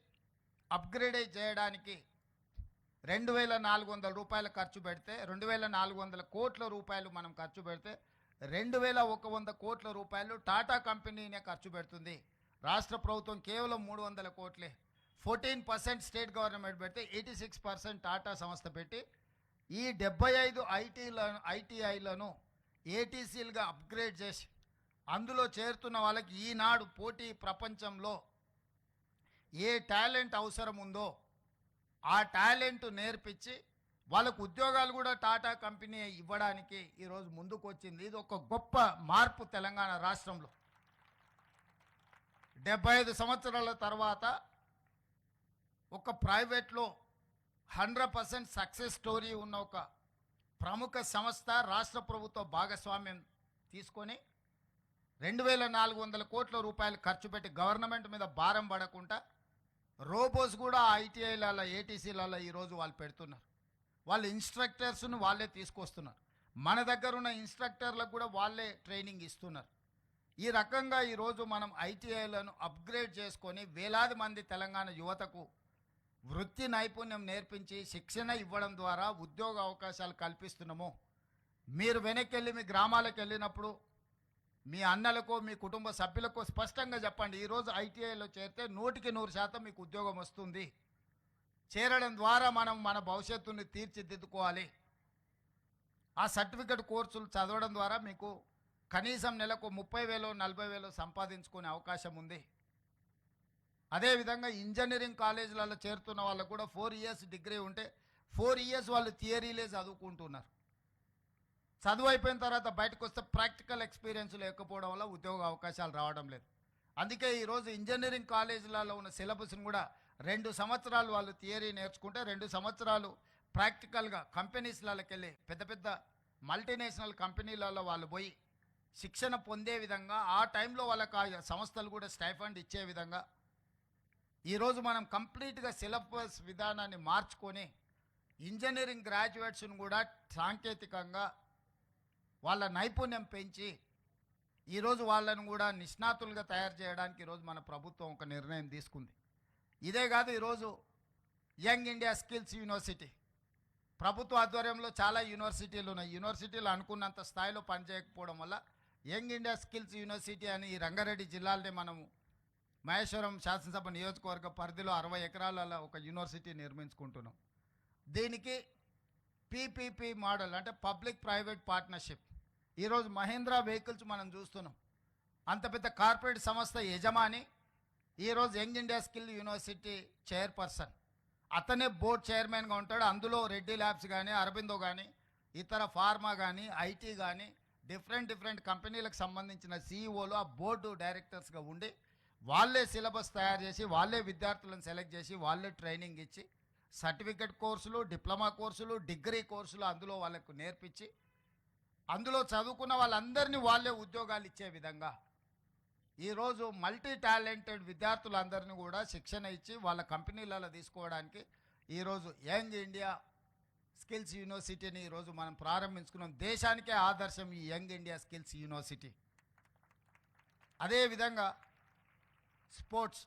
అప్గ్రేడ్ చేయడానికి 2,400 రూపాయలు ఖర్చు పెడితే, 2,400 కోట్ల రూపాయలు మనం ఖర్చు పెడితే 2,100 కోట్ల రూపాయలు టాటా కంపెనీనే ఖర్చు పెడుతుంది. రాష్ట్ర ప్రభుత్వం కేవలం 300 కోట్లే. 14% స్టేట్ గవర్నమెంట్ పెడితే 86% టాటా సంస్థ పెట్టి ఈ 75 ఐటీఐలను ఏటీసీలుగా అప్గ్రేడ్ చేసి అందులో చేరుతున్న వాళ్ళకి ఈనాడు పోటీ ప్రపంచంలో ఏ టాలెంట్ అవసరం ఉందో ఆ టాలెంట్ నేర్పించి వాళ్ళకు ఉద్యోగాలు కూడా టాటా కంపెనీ ఇవ్వడానికి ఈరోజు ముందుకు వచ్చింది. ఇది ఒక గొప్ప మార్పు తెలంగాణ రాష్ట్రంలో. 75 సంవత్సరాల తర్వాత ఒక ప్రైవేట్లో 100% సక్సెస్ స్టోరీ ఉన్న ఒక ప్రముఖ సంస్థ రాష్ట్ర ప్రభుత్వ భాగస్వామ్యం తీసుకొని 2400 కోట్ల రూపాయలు ఖర్చు పెట్టి గవర్నమెంట్ మీద భారం పడకుండా రోబోస్ కూడా ఐటీఐలలో ఏటీసీలలో ఈరోజు వాళ్ళు పెడుతున్నారు. వాళ్ళు ఇన్స్ట్రక్టర్స్ను వాళ్ళే తీసుకొస్తున్నారు. మన దగ్గర ఉన్న ఇన్స్ట్రక్టర్లకు కూడా వాళ్ళే ట్రైనింగ్ ఇస్తున్నారు. ఈ రకంగా ఈరోజు మనం ఐటీఐలను అప్గ్రేడ్ చేసుకొని వేలాది మంది తెలంగాణ యువతకు వృత్తి నైపుణ్యం నేర్పించి శిక్షణ ఇవ్వడం ద్వారా ఉద్యోగ అవకాశాలు కల్పిస్తున్నాము. మీరు వెనక్కి వెళ్ళి మీ గ్రామాలకు వెళ్ళినప్పుడు మీ అన్నలకు మీ కుటుంబ సభ్యులకు స్పష్టంగా చెప్పండి, ఈరోజు ఐటీఐలో చేరితే 100% మీకు ఉద్యోగం వస్తుంది. చేరడం ద్వారా మనం మన భవిష్యత్తుని తీర్చిదిద్దుకోవాలి. ఆ సర్టిఫికెట్ కోర్సులు చదవడం ద్వారా మీకు కనీసం నెలకు 30,000 40,000 సంపాదించుకునే అవకాశం ఉంది. అదేవిధంగా ఇంజనీరింగ్ కాలేజీలలో చేరుతున్న వాళ్ళకు కూడా 4 ఇయర్స్ డిగ్రీ ఉంటే 4 ఇయర్స్ వాళ్ళు థియరీలే చదువుకుంటున్నారు. చదువు అయిపోయిన తర్వాత బయటకు వస్తే ప్రాక్టికల్ ఎక్స్పీరియన్స్ లేకపోవడం వల్ల ఉద్యోగ అవకాశాలు రావడం లేదు. అందుకే ఈరోజు ఇంజనీరింగ్ కాలేజీలలో ఉన్న సిలబస్ని కూడా 2 సంవత్సరాలు వాళ్ళు థియరీ నేర్చుకుంటే 2 సంవత్సరాలు ప్రాక్టికల్గా కంపెనీస్లకి వెళ్ళి పెద్ద పెద్ద మల్టీనేషనల్ కంపెనీలలో వాళ్ళు పోయి శిక్షణ పొందే విధంగా ఆ టైంలో వాళ్ళకి ఆ సంస్థలు కూడా స్టైఫండ్ ఇచ్చే విధంగా ఈరోజు మనం కంప్లీట్గా సిలబస్ విధానాన్ని మార్చుకొని ఇంజనీరింగ్ గ్రాడ్యుయేట్స్ను కూడా సాంకేతికంగా వాళ్ళ నైపుణ్యం పెంచి ఈరోజు వాళ్ళను కూడా నిష్ణాతులుగా తయారు చేయడానికి ఈరోజు మన ప్రభుత్వం ఒక నిర్ణయం తీసుకుంది. ఇదే కాదు, ఈరోజు యంగ్ ఇండియా స్కిల్స్ యూనివర్సిటీ ప్రభుత్వ ఆధ్వర్యంలో చాలా యూనివర్సిటీలు ఉన్నాయి. యూనివర్సిటీలు అనుకున్నంత స్థాయిలో పనిచేయకపోవడం వల్ల యంగ్ ఇండియా స్కిల్స్ యూనివర్సిటీ అని ఈ రంగారెడ్డి జిల్లాలోనే మనము మహేశ్వరం శాసనసభ నియోజకవర్గ పరిధిలో 60 ఎకరాల ఒక యూనివర్సిటీ నిర్మించుకుంటున్నాం. దీనికి పీపీపీ మోడల్ అంటే పబ్లిక్ ప్రైవేట్ పార్ట్నర్షిప్. ఈరోజు మహీంద్రా వెహికల్స్ మనం చూస్తున్నాం. అంత పెద్ద కార్పొరేట్ సంస్థ యజమాని ఈరోజు young India skill university chairperson, అతనే బోర్డ్ చైర్మన్గా ఉంటాడు. అందులో రెడ్డి ల్యాబ్స్ కానీ అరబిందో కానీ ఇతర ఫార్మా కానీ ఐటీ కానీ డిఫరెంట్ కంపెనీలకు సంబంధించిన సీఈఓలు ఆ బోర్డు డైరెక్టర్స్గా ఉండి వాళ్ళే సిలబస్ తయారు చేసి వాళ్ళే విద్యార్థులను సెలెక్ట్ చేసి వాళ్ళే ట్రైనింగ్ ఇచ్చి సర్టిఫికెట్ కోర్సులు, డిప్లొమా కోర్సులు, డిగ్రీ కోర్సులు అందులో వాళ్ళకు నేర్పించి అందులో చదువుకున్న వాళ్ళందరినీ వాళ్ళే ఉద్యోగాలు ఇచ్చే విధంగా ఈరోజు మల్టీ టాలెంటెడ్ విద్యార్థులందరినీ కూడా శిక్షణ ఇచ్చి వాళ్ళ కంపెనీలలో తీసుకోవడానికి ఈరోజు యంగ్ ఇండియా స్కిల్స్ యూనివర్సిటీని ఈరోజు మనం ప్రారంభించుకున్నాం. దేశానికే ఆదర్శం ఈ యంగ్ ఇండియా స్కిల్స్ యూనివర్సిటీ. అదేవిధంగా స్పోర్ట్స్,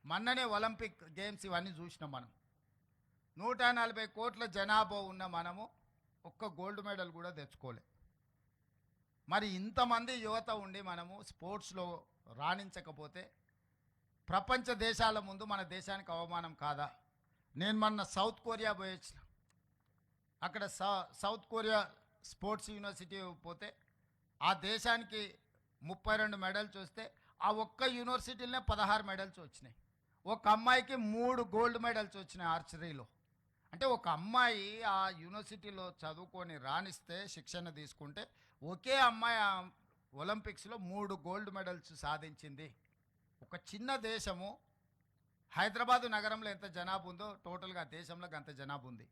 మొన్ననే ఒలింపిక్ గేమ్స్ ఇవన్నీ చూసినాం. మనం 140 కోట్ల జనాభా ఉన్న మనము ఒక్క గోల్డ్ మెడల్ కూడా తెచ్చుకోలే. మరి ఇంతమంది యువత ఉండి మనము స్పోర్ట్స్లో రాణించకపోతే ప్రపంచ దేశాల ముందు మన దేశానికి అవమానం కాదా? నేను మొన్న సౌత్ కొరియా పోయొచ్చిన. అక్కడ సౌత్ కొరియా స్పోర్ట్స్ యూనివర్సిటీ పోతే ఆ దేశానికి 32 మెడల్స్ వస్తే ఆ ఒక్క యూనివర్సిటీలోనే 16 మెడల్స్ వచ్చినాయి. ఒక అమ్మాయికి 3 గోల్డ్ మెడల్స్ వచ్చినాయి ఆర్చరీలో. అంటే ఒక అమ్మాయి ఆ యూనివర్సిటీలో చదువుకొని రాణిస్తే శిక్షణ తీసుకుంటే ఒకే అమ్మాయి ఒలింపిక్స్లో 3 గోల్డ్ మెడల్స్ సాధించింది. ఒక చిన్న దేశము హైదరాబాదు నగరంలో ఎంత జనాభా ఉందో టోటల్గా దేశంలో అంత జనాభా ఉంది.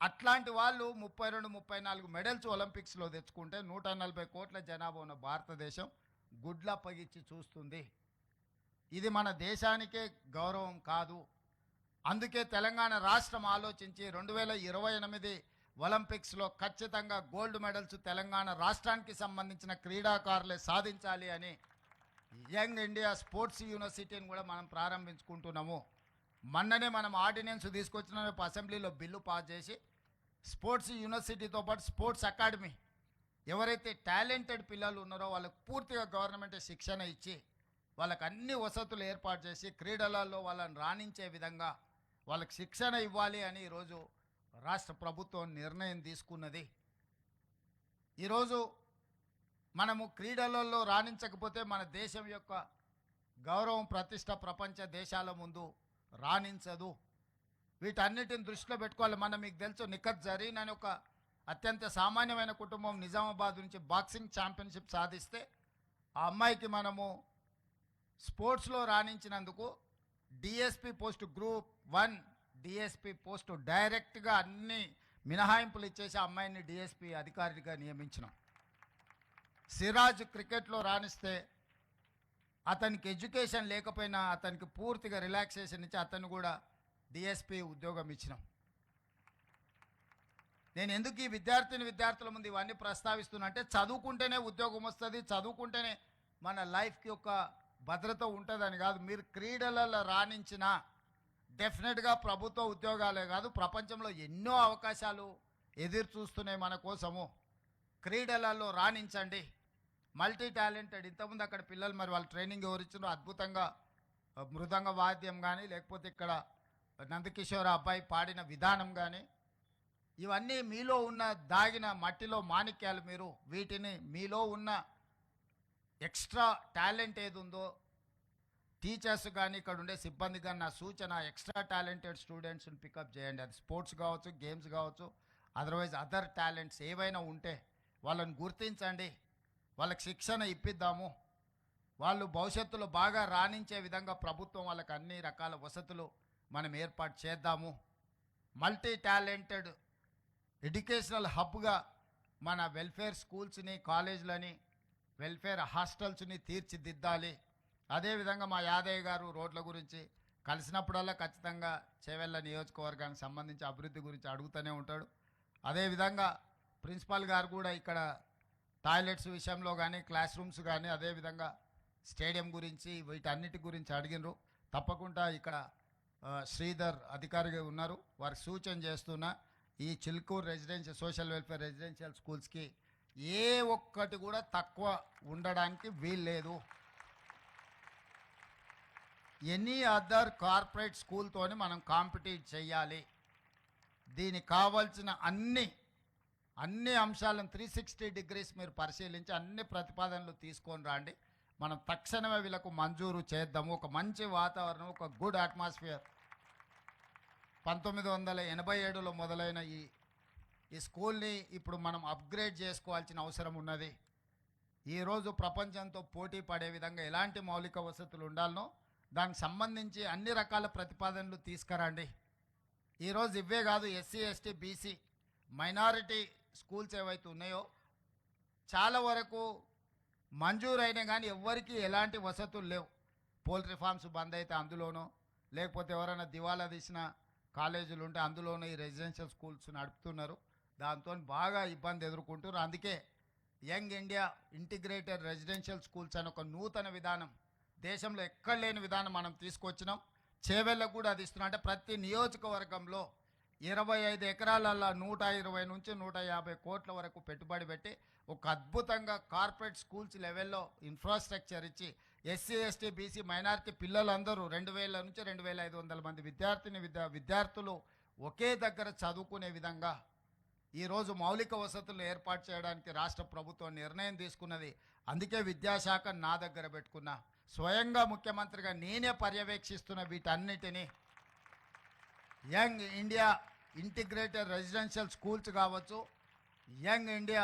అట్లాంటి వాళ్ళు 32-34 మెడల్స్ ఒలింపిక్స్లో తెచ్చుకుంటే 140 కోట్ల జనాభా ఉన్న భారతదేశం గుడ్లప్పగిచ్చి చూస్తుంది. ఇది మన దేశానికే గౌరవం కాదు. అందుకే తెలంగాణ రాష్ట్రం ఆలోచించి 2028 ఒలింపిక్స్లో ఖచ్చితంగా గోల్డ్ మెడల్స్ తెలంగాణ రాష్ట్రానికి సంబంధించిన క్రీడాకారులే సాధించాలి అని యంగ్ ఇండియా స్పోర్ట్స్ యూనివర్సిటీని కూడా మనం ప్రారంభించుకుంటున్నాము. మొన్ననే మనం ఆర్డినెన్స్ తీసుకొచ్చిన అసెంబ్లీలో బిల్లు పాస్ చేసి స్పోర్ట్స్ యూనివర్సిటీతో పాటు స్పోర్ట్స్ అకాడమీ ఎవరైతే టాలెంటెడ్ పిల్లలు ఉన్నారో వాళ్ళకు పూర్తిగా గవర్నమెంట్ శిక్షణ ఇచ్చి వాళ్ళకి అన్ని వసతులు ఏర్పాటు చేసి క్రీడలలో వాళ్ళని రాణించే విధంగా వాళ్ళకి శిక్షణ ఇవ్వాలి అని ఈరోజు రాష్ట్ర ప్రభుత్వం నిర్ణయం తీసుకున్నది. ఈరోజు మనము క్రీడలలో రాణించకపోతే మన దేశం యొక్క గౌరవం ప్రతిష్ట ప్రపంచ దేశాల ముందు రాణించదు. వీటన్నిటిని దృష్టిలో పెట్టుకోవాలి. మనం మీకు తెలుసు నిఖత్ జరీన్ అని ఒక అత్యంత సామాన్యమైన కుటుంబం నిజామాబాద్ నుంచి బాక్సింగ్ ఛాంపియన్షిప్ సాధిస్తే ఆ అమ్మాయికి మనము స్పోర్ట్స్లో రాణించినందుకు DSP post group 1 DSP post డైరెక్ట్గా అన్ని మినహాయింపులు ఇచ్చేసి ఆ అమ్మాయిని డిఎస్పి అధికారిగా నియమించినాం. సిరాజ్ క్రికెట్లో రాణిస్తే అతనికి ఎడ్యుకేషన్ లేకపోయినా అతనికి పూర్తిగా రిలాక్సేషన్ ఇచ్చి అతను కూడా డిఎస్పి ఉద్యోగం ఇచ్చినాం. నేను ఎందుకు ఈ విద్యార్థుల ముందు ఇవన్నీ ప్రస్తావిస్తున్నా అంటే చదువుకుంటేనే ఉద్యోగం వస్తుంది, చదువుకుంటేనే మన లైఫ్కి ఒక భద్రత ఉంటుందని కాదు. మీరు క్రీడలలో రాణించిన డెఫినెట్గా ప్రభుత్వ ఉద్యోగాలే కాదు, ప్రపంచంలో ఎన్నో అవకాశాలు ఎదురు చూస్తున్నాయి మన కోసము. క్రీడలలో రాణించండి, మల్టీ టాలెంటెడ్. ఇంతకుముందు అక్కడ పిల్లలు మరి వాళ్ళ ట్రైనింగ్ ఎవరు ఇచ్చినో అద్భుతంగా మృదంగ వాద్యం కానీ లేకపోతే ఇక్కడ నందకిషోర్ అబ్బాయి పాడిన విధానం కానీ ఇవన్నీ మీలో ఉన్న దాగిన మట్టిలో మాణిక్యాలు. మీరు వీటిని మీలో ఉన్న ఎక్స్ట్రా టాలెంట్ ఏది ఉందో టీచర్స్ కానీ ఇక్కడ ఉండే సిబ్బంది కానీ నా సూచన ఎక్స్ట్రా టాలెంటెడ్ స్టూడెంట్స్ని పికప్ చేయండి. అది స్పోర్ట్స్ కావచ్చు, గేమ్స్ కావచ్చు, అదర్వైజ్ అదర్ టాలెంట్స్ ఏవైనా ఉంటే వాళ్ళని గుర్తించండి, వాళ్ళకి శిక్షణ ఇప్పిద్దాము. వాళ్ళు భవిష్యత్తులో బాగా రాణించే విధంగా ప్రభుత్వం వాళ్ళకి అన్ని రకాల వసతులు మనం ఏర్పాటు చేద్దాము. మల్టీ టాలెంటెడ్ ఎడ్యుకేషనల్ హబ్గా మన వెల్ఫేర్ స్కూల్స్ని, కాలేజీలని, వెల్ఫేర్ హాస్టల్స్ని తీర్చిదిద్దాలి. అదేవిధంగా మా యాదయ్య గారు రోడ్ల గురించి కలిసినప్పుడల్లా ఖచ్చితంగా చేవెళ్ళ నియోజకవర్గానికి సంబంధించి అభివృద్ధి గురించి అడుగుతూనే ఉంటాడు. అదేవిధంగా ప్రిన్సిపాల్ గారు కూడా ఇక్కడ టాయిలెట్స్ విషయంలో కానీ, క్లాస్ రూమ్స్ కానీ, అదేవిధంగా స్టేడియం గురించి వీటన్నిటి గురించి అడిగినరు. తప్పకుండా ఇక్కడ శ్రీధర్ అధికారిగా ఉన్నారు, వారికి సూచన చేస్తున్నా ఈ Chilkur residential social welfare residential స్కూల్స్కి ఏ ఒక్కటి కూడా తక్కువ ఉండడానికి వీల్లేదు. ఎనీ అదర్ కార్పొరేట్ స్కూల్తోని మనం కాంపిటీట్ చేయాలి. దీనికి కావాల్సిన అన్ని అంశాలను 360 degrees మీరు పరిశీలించి అన్ని ప్రతిపాదనలు తీసుకొని రండి. మనం తక్షణమే వీళ్ళకు మంజూరు చేద్దాము. ఒక మంచి వాతావరణం, ఒక గుడ్ అట్మాస్ఫియర్. 1987లో మొదలైన ఈ స్కూల్ని ఇప్పుడు మనం అప్గ్రేడ్ చేసుకోవాల్సిన అవసరం ఉన్నది. ఈరోజు ప్రపంచంతో పోటీ పడే విధంగా ఎలాంటి మౌలిక వసతులు ఉండాలనో దానికి సంబంధించి అన్ని రకాల ప్రతిపాదనలు తీసుకురండి. ఈరోజు ఇవే కాదు, SC, ST, BC, minority schools ఏవైతే ఉన్నాయో చాలా వరకు మంజూరైనా కానీ ఎవ్వరికీ ఎలాంటి వసతులు లేవు. పోల్ట్రీ ఫార్మ్స్ బంద్ అయితే అందులోనో, లేకపోతే ఎవరైనా దివాలా తీసిన కాలేజీలు ఉంటే అందులోనూ ఈ రెసిడెన్షియల్ స్కూల్స్ నడుపుతున్నారు. దాంతో బాగా ఇబ్బంది ఎదుర్కొంటున్నారు. అందుకే young India integrated residential schools అని ఒక నూతన విధానం, దేశంలో ఎక్కడ లేని విధానం మనం తీసుకొచ్చినాం. చేవెళ్ళకు కూడా అది ఇస్తున్నాం. అంటే ప్రతి నియోజకవర్గంలో 25 ఎకరాలలో 120 నుంచి 150 కోట్ల వరకు పెట్టుబడి పెట్టి ఒక అద్భుతంగా కార్పొరేట్ స్కూల్స్ లెవెల్లో ఇన్ఫ్రాస్ట్రక్చర్ ఇచ్చి ఎస్సీ, ఎస్టీ, బీసీ, మైనారిటీ పిల్లలందరూ 2000 నుంచి 2500 మంది విద్యార్థులు ఒకే దగ్గర చదువుకునే విధంగా ఈరోజు మౌలిక వసతులు ఏర్పాటు చేయడానికి రాష్ట్ర ప్రభుత్వం నిర్ణయం తీసుకున్నది. అందుకే విద్యాశాఖ నా దగ్గర పెట్టుకున్నా. స్వయంగా ముఖ్యమంత్రిగా నేనే పర్యవేక్షిస్తున్న వీటన్నిటినీ. Young India integrated residential schools కావచ్చు, యంగ్ ఇండియా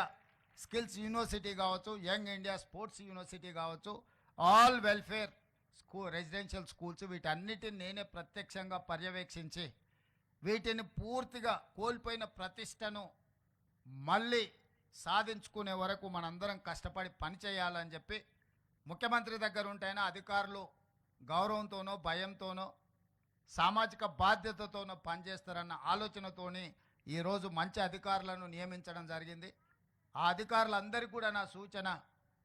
స్కిల్స్ యూనివర్సిటీ కావచ్చు, యంగ్ ఇండియా స్పోర్ట్స్ యూనివర్సిటీ కావచ్చు, ఆల్ వెల్ఫేర్ రెసిడెన్షియల్ స్కూల్స్ వీటన్నిటిని నేనే ప్రత్యక్షంగా పర్యవేక్షించి వీటిని పూర్తిగా కోల్పోయిన ప్రతిష్టను మళ్ళీ సాధించుకునే వరకు మనందరం కష్టపడి పనిచేయాలని చెప్పి ముఖ్యమంత్రి దగ్గర ఉంటేనే అధికారులు గౌరవంతోనో భయంతోనో సామాజిక బాధ్యతతోనో పనిచేస్తారన్న ఆలోచనతోని ఈరోజు మంచి అధికారులను నియమించడం జరిగింది. ఆ అధికారులందరికీ కూడా నా సూచన,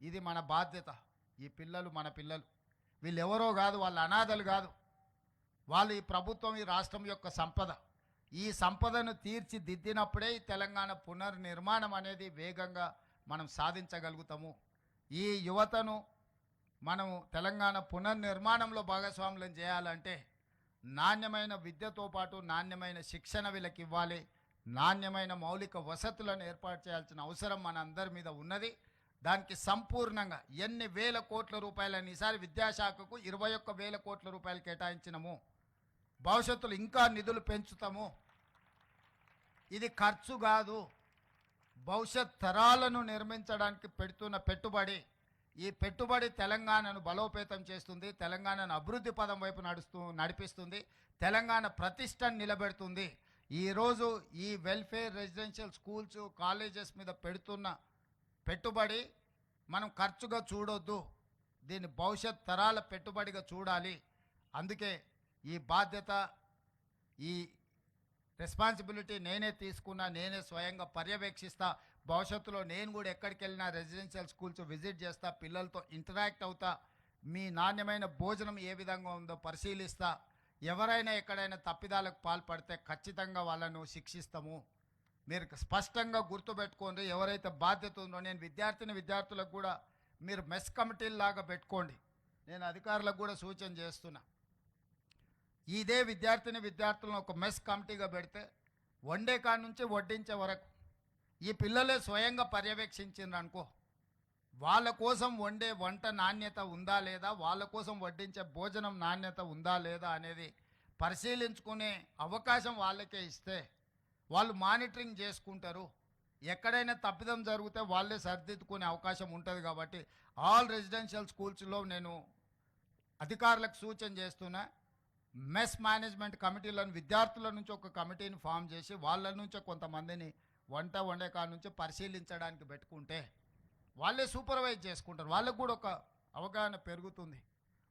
ఇది మన బాధ్యత. ఈ పిల్లలు మన పిల్లలు, వీళ్ళు ఎవరో కాదు, వాళ్ళు అనాథలు కాదు. వాళ్ళు ఈ ప్రభుత్వం, ఈ రాష్ట్రం యొక్క సంపద. ఈ సంపదను తీర్చిదిద్దినప్పుడే ఈ తెలంగాణ పునర్నిర్మాణం అనేది వేగంగా మనం సాధించగలుగుతాము. ఈ యువతను మనము తెలంగాణ పునర్నిర్మాణంలో భాగస్వాములను చేయాలంటే నాణ్యమైన విద్యతో పాటు నాణ్యమైన శిక్షణ వీళ్ళకి ఇవ్వాలి. నాణ్యమైన మౌలిక వసతులను ఏర్పాటు చేయాల్సిన అవసరం మన అందరి మీద ఉన్నది. దానికి సంపూర్ణంగా ఎన్ని వేల కోట్ల రూపాయలని ఈసారి విద్యాశాఖకు 21,000 కోట్ల రూపాయలు కేటాయించినము. భవిష్యత్తులో ఇంకా నిధులు పెంచుతాము. ఇది ఖర్చు కాదు, భవిష్యత్ తరాలను నిర్మించడానికి పెడుతున్న పెట్టుబడి. ఈ పెట్టుబడి తెలంగాణను బలోపేతం చేస్తుంది, తెలంగాణను అభివృద్ధి పదం వైపు నడిపిస్తుంది, తెలంగాణ ప్రతిష్టను నిలబెడుతుంది. ఈరోజు ఈ వెల్ఫేర్ రెసిడెన్షియల్ స్కూల్స్ కాలేజెస్ మీద పెడుతున్న పెట్టుబడి మనం ఖర్చుగా చూడొద్దు, దీన్ని భవిష్యత్ తరాల పెట్టుబడిగా చూడాలి. అందుకే ఈ బాధ్యత, ఈ రెస్పాన్సిబిలిటీ నేనే తీసుకున్నా, నేనే స్వయంగా పర్యవేక్షిస్తా. భవిష్యత్తులో నేను కూడా ఎక్కడికి వెళ్ళినా రెసిడెన్షియల్ స్కూల్స్ విజిట్ చేస్తా, పిల్లలతో ఇంటరాక్ట్ అవుతా, మీ నాణ్యమైన భోజనం ఏ విధంగా ఉందో పరిశీలిస్తా. ఎవరైనా ఎక్కడైనా తప్పిదాలకు పాల్పడితే ఖచ్చితంగా వాళ్ళను శిక్షిస్తాము. మీరు స్పష్టంగా గుర్తుపెట్టుకోండి, ఎవరైతే బాధ్యత ఉందో. నేను విద్యార్థులకు కూడా మీరు మెస్ కమిటీలాగా పెట్టుకోండి. నేను అధికారులకు కూడా సూచన చేస్తున్నా. ఇదే విద్యార్థులను ఒక మెస్ కమిటీగా పెడితే వండే కాడ నుంచి వడ్డించే వరకు ఈ పిల్లలే స్వయంగా పర్యవేక్షించిండ్రు అనుకో, వాళ్ళ కోసం వండే వంట నాణ్యత ఉందా లేదా, వాళ్ళ కోసం వడ్డించే భోజనం నాణ్యత ఉందా లేదా అనేది పరిశీలించుకునే అవకాశం వాళ్ళకే ఇస్తే వాళ్ళు మానిటరింగ్ చేసుకుంటారు. ఎక్కడైనా తప్పిదం జరిగితే వాళ్ళే సరిదిద్దుకునే అవకాశం ఉంటుంది. కాబట్టి ఆల్ రెసిడెన్షియల్ స్కూల్స్లో నేను అధికారులకు సూచన చేస్తున్నా, మెస్ మేనేజ్మెంట్ కమిటీలను విద్యార్థుల నుంచి ఒక కమిటీని ఫామ్ చేసి వాళ్ళ నుంచే కొంతమందిని వంట వండే కాడ నుంచి పరిశీలించడానికి పెట్టుకుంటే వాళ్ళే సూపర్వైజ్ చేసుకుంటారు. వాళ్ళకు కూడా ఒక అవగాహన పెరుగుతుంది.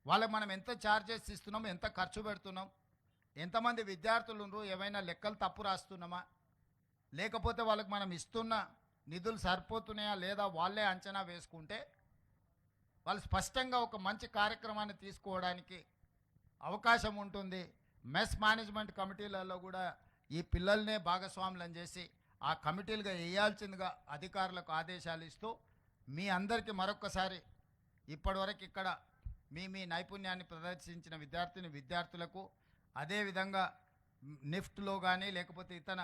వాళ్ళకి మనం ఎంత ఛార్జెస్ ఇస్తున్నాం, ఎంత ఖర్చు పెడుతున్నాం, ఎంతమంది విద్యార్థులు ఉన్నారు, ఏమైనా లెక్కలు తప్పు రాస్తున్నామా, లేకపోతే వాళ్ళకి మనం ఇస్తున్న నిధులు సరిపోతున్నాయా లేదా వాళ్ళే అంచనా వేసుకుంటే వాళ్ళు స్పష్టంగా ఒక మంచి కార్యక్రమాన్ని తీసుకోవడానికి అవకాశం ఉంటుంది. మెస్ మేనేజ్మెంట్ కమిటీలలో కూడా ఈ పిల్లల్నే భాగస్వాములను చేసి ఆ కమిటీలుగా వేయాల్సిందిగా అధికారులకు ఆదేశాలు ఇస్తూ, మీ అందరికీ మరొక్కసారి ఇప్పటివరకు ఇక్కడ మీ నైపుణ్యాన్ని ప్రదర్శించిన విద్యార్థులకు, అదేవిధంగా నిఫ్ట్లో కానీ లేకపోతే ఇతర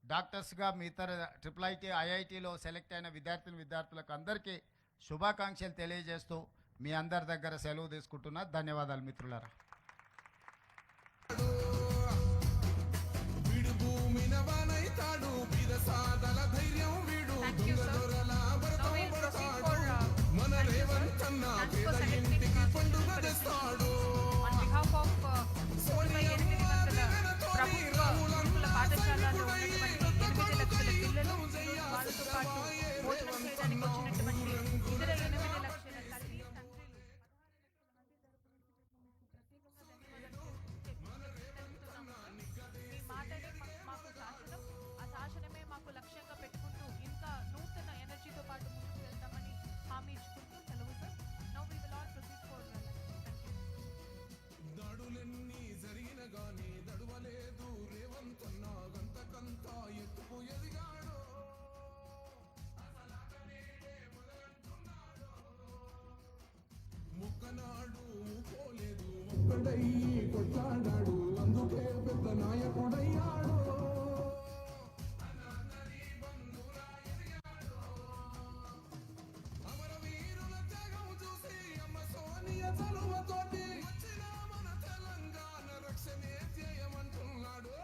డాక్టర్స్గా మీ ఇతర IIT IITలో సెలెక్ట్ అయిన విద్యార్థులకు అందరికీ శుభాకాంక్షలు తెలియజేస్తూ మీ అందరి దగ్గర సెలవు తీసుకుంటున్నా. ధన్యవాదాలు మిత్రులారా. వీడు భూమిన వానైతాడు, బిరసాదల ధైర్యం వీడు, Thank you, sir. దొంగదొరల భరతం Now we'll proceed పడతాడు. for, మన thank you, sir. రేవంత్ అన్న Thanks పేద for selecting ఇంటికి us పండుగ for తెస్తాడు. On behalf of 38 ప్రభుత్వ గురుకుల పాఠశాలలో ఉన్నటువంటి 8 లక్షల పిల్లలు, వాళ్ళతో పాటు భోజనం చేయడానికి వచ్చినటువంటి ఇతర 8 లక్షల తల్లి తండ్రులు, 16 మంది తెలుపుతున్నాము. మీ మాటనే మాకు శాసనం, ఆ శాసనమే మాకు లక్ష్యంగా పెట్టుకుంటూ ఇంకా నూతన ఎనర్జీతో పాటు ముందుకు వెళ్తామని హామీ ఇచ్చుకుంటూ సెలవు sir. Now we will all proceed for దాడులెన్ని జరిగిన గాని దడువలేదు రేవంత్ అన్న, గంతకంత ఎత్తుకు ఎదిగాడు. ముక్కనాడు పోలేదు, ఒక్కడై కొట్లాడాడు, అందుకే పెద్ద నాయకుడయ్యాడు. అమరవీరుల త్యాగం చూసి అమ్మ సోనియ చలువతోటి వచ్చిన మన తెలంగాణ రక్షణే చేయమంటున్నాడు.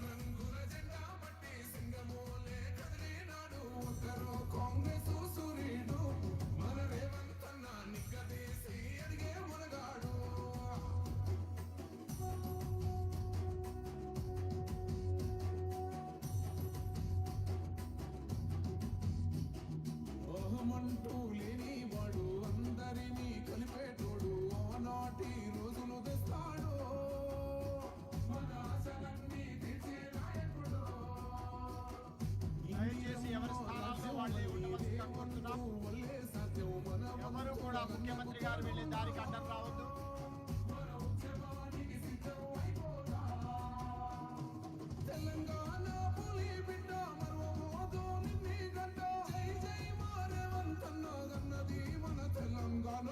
రంగుల జెండా పట్టి సింగమోలే కదిలినాడు, ఒక్కరో కాంగ్రెస్ సూర్యుడు, మన రేవంత్ అన్న నిగ్గదీసి అడిగే మునగాడు. ఓహమంటూ లేనివాడు, అందరినీ కలిపేటోడు, ఆనాటి రోజులు తెస్తాడు. మన ఆశలన్నీ తీర్చే నాయకుడు. దయచేసి ఎవరి స్థానాల్లో వాళ్ళే ఉండవలసిందిగా కోరుతున్నాం. వల్లే సాధ్యం మన ఎవరు కూడా ముఖ్యమంత్రి గారు వెళ్ళే దారికి అడ్డం రావద్దు. ఉద్యమానికి సిద్ధం అయిపోదా. తెలంగాణ పులి బిడ్డ మరువబోదు నిన్ని గడ్డ. జై జై మా రేవంత్ అన్న గన్నది మన తెలంగాణ.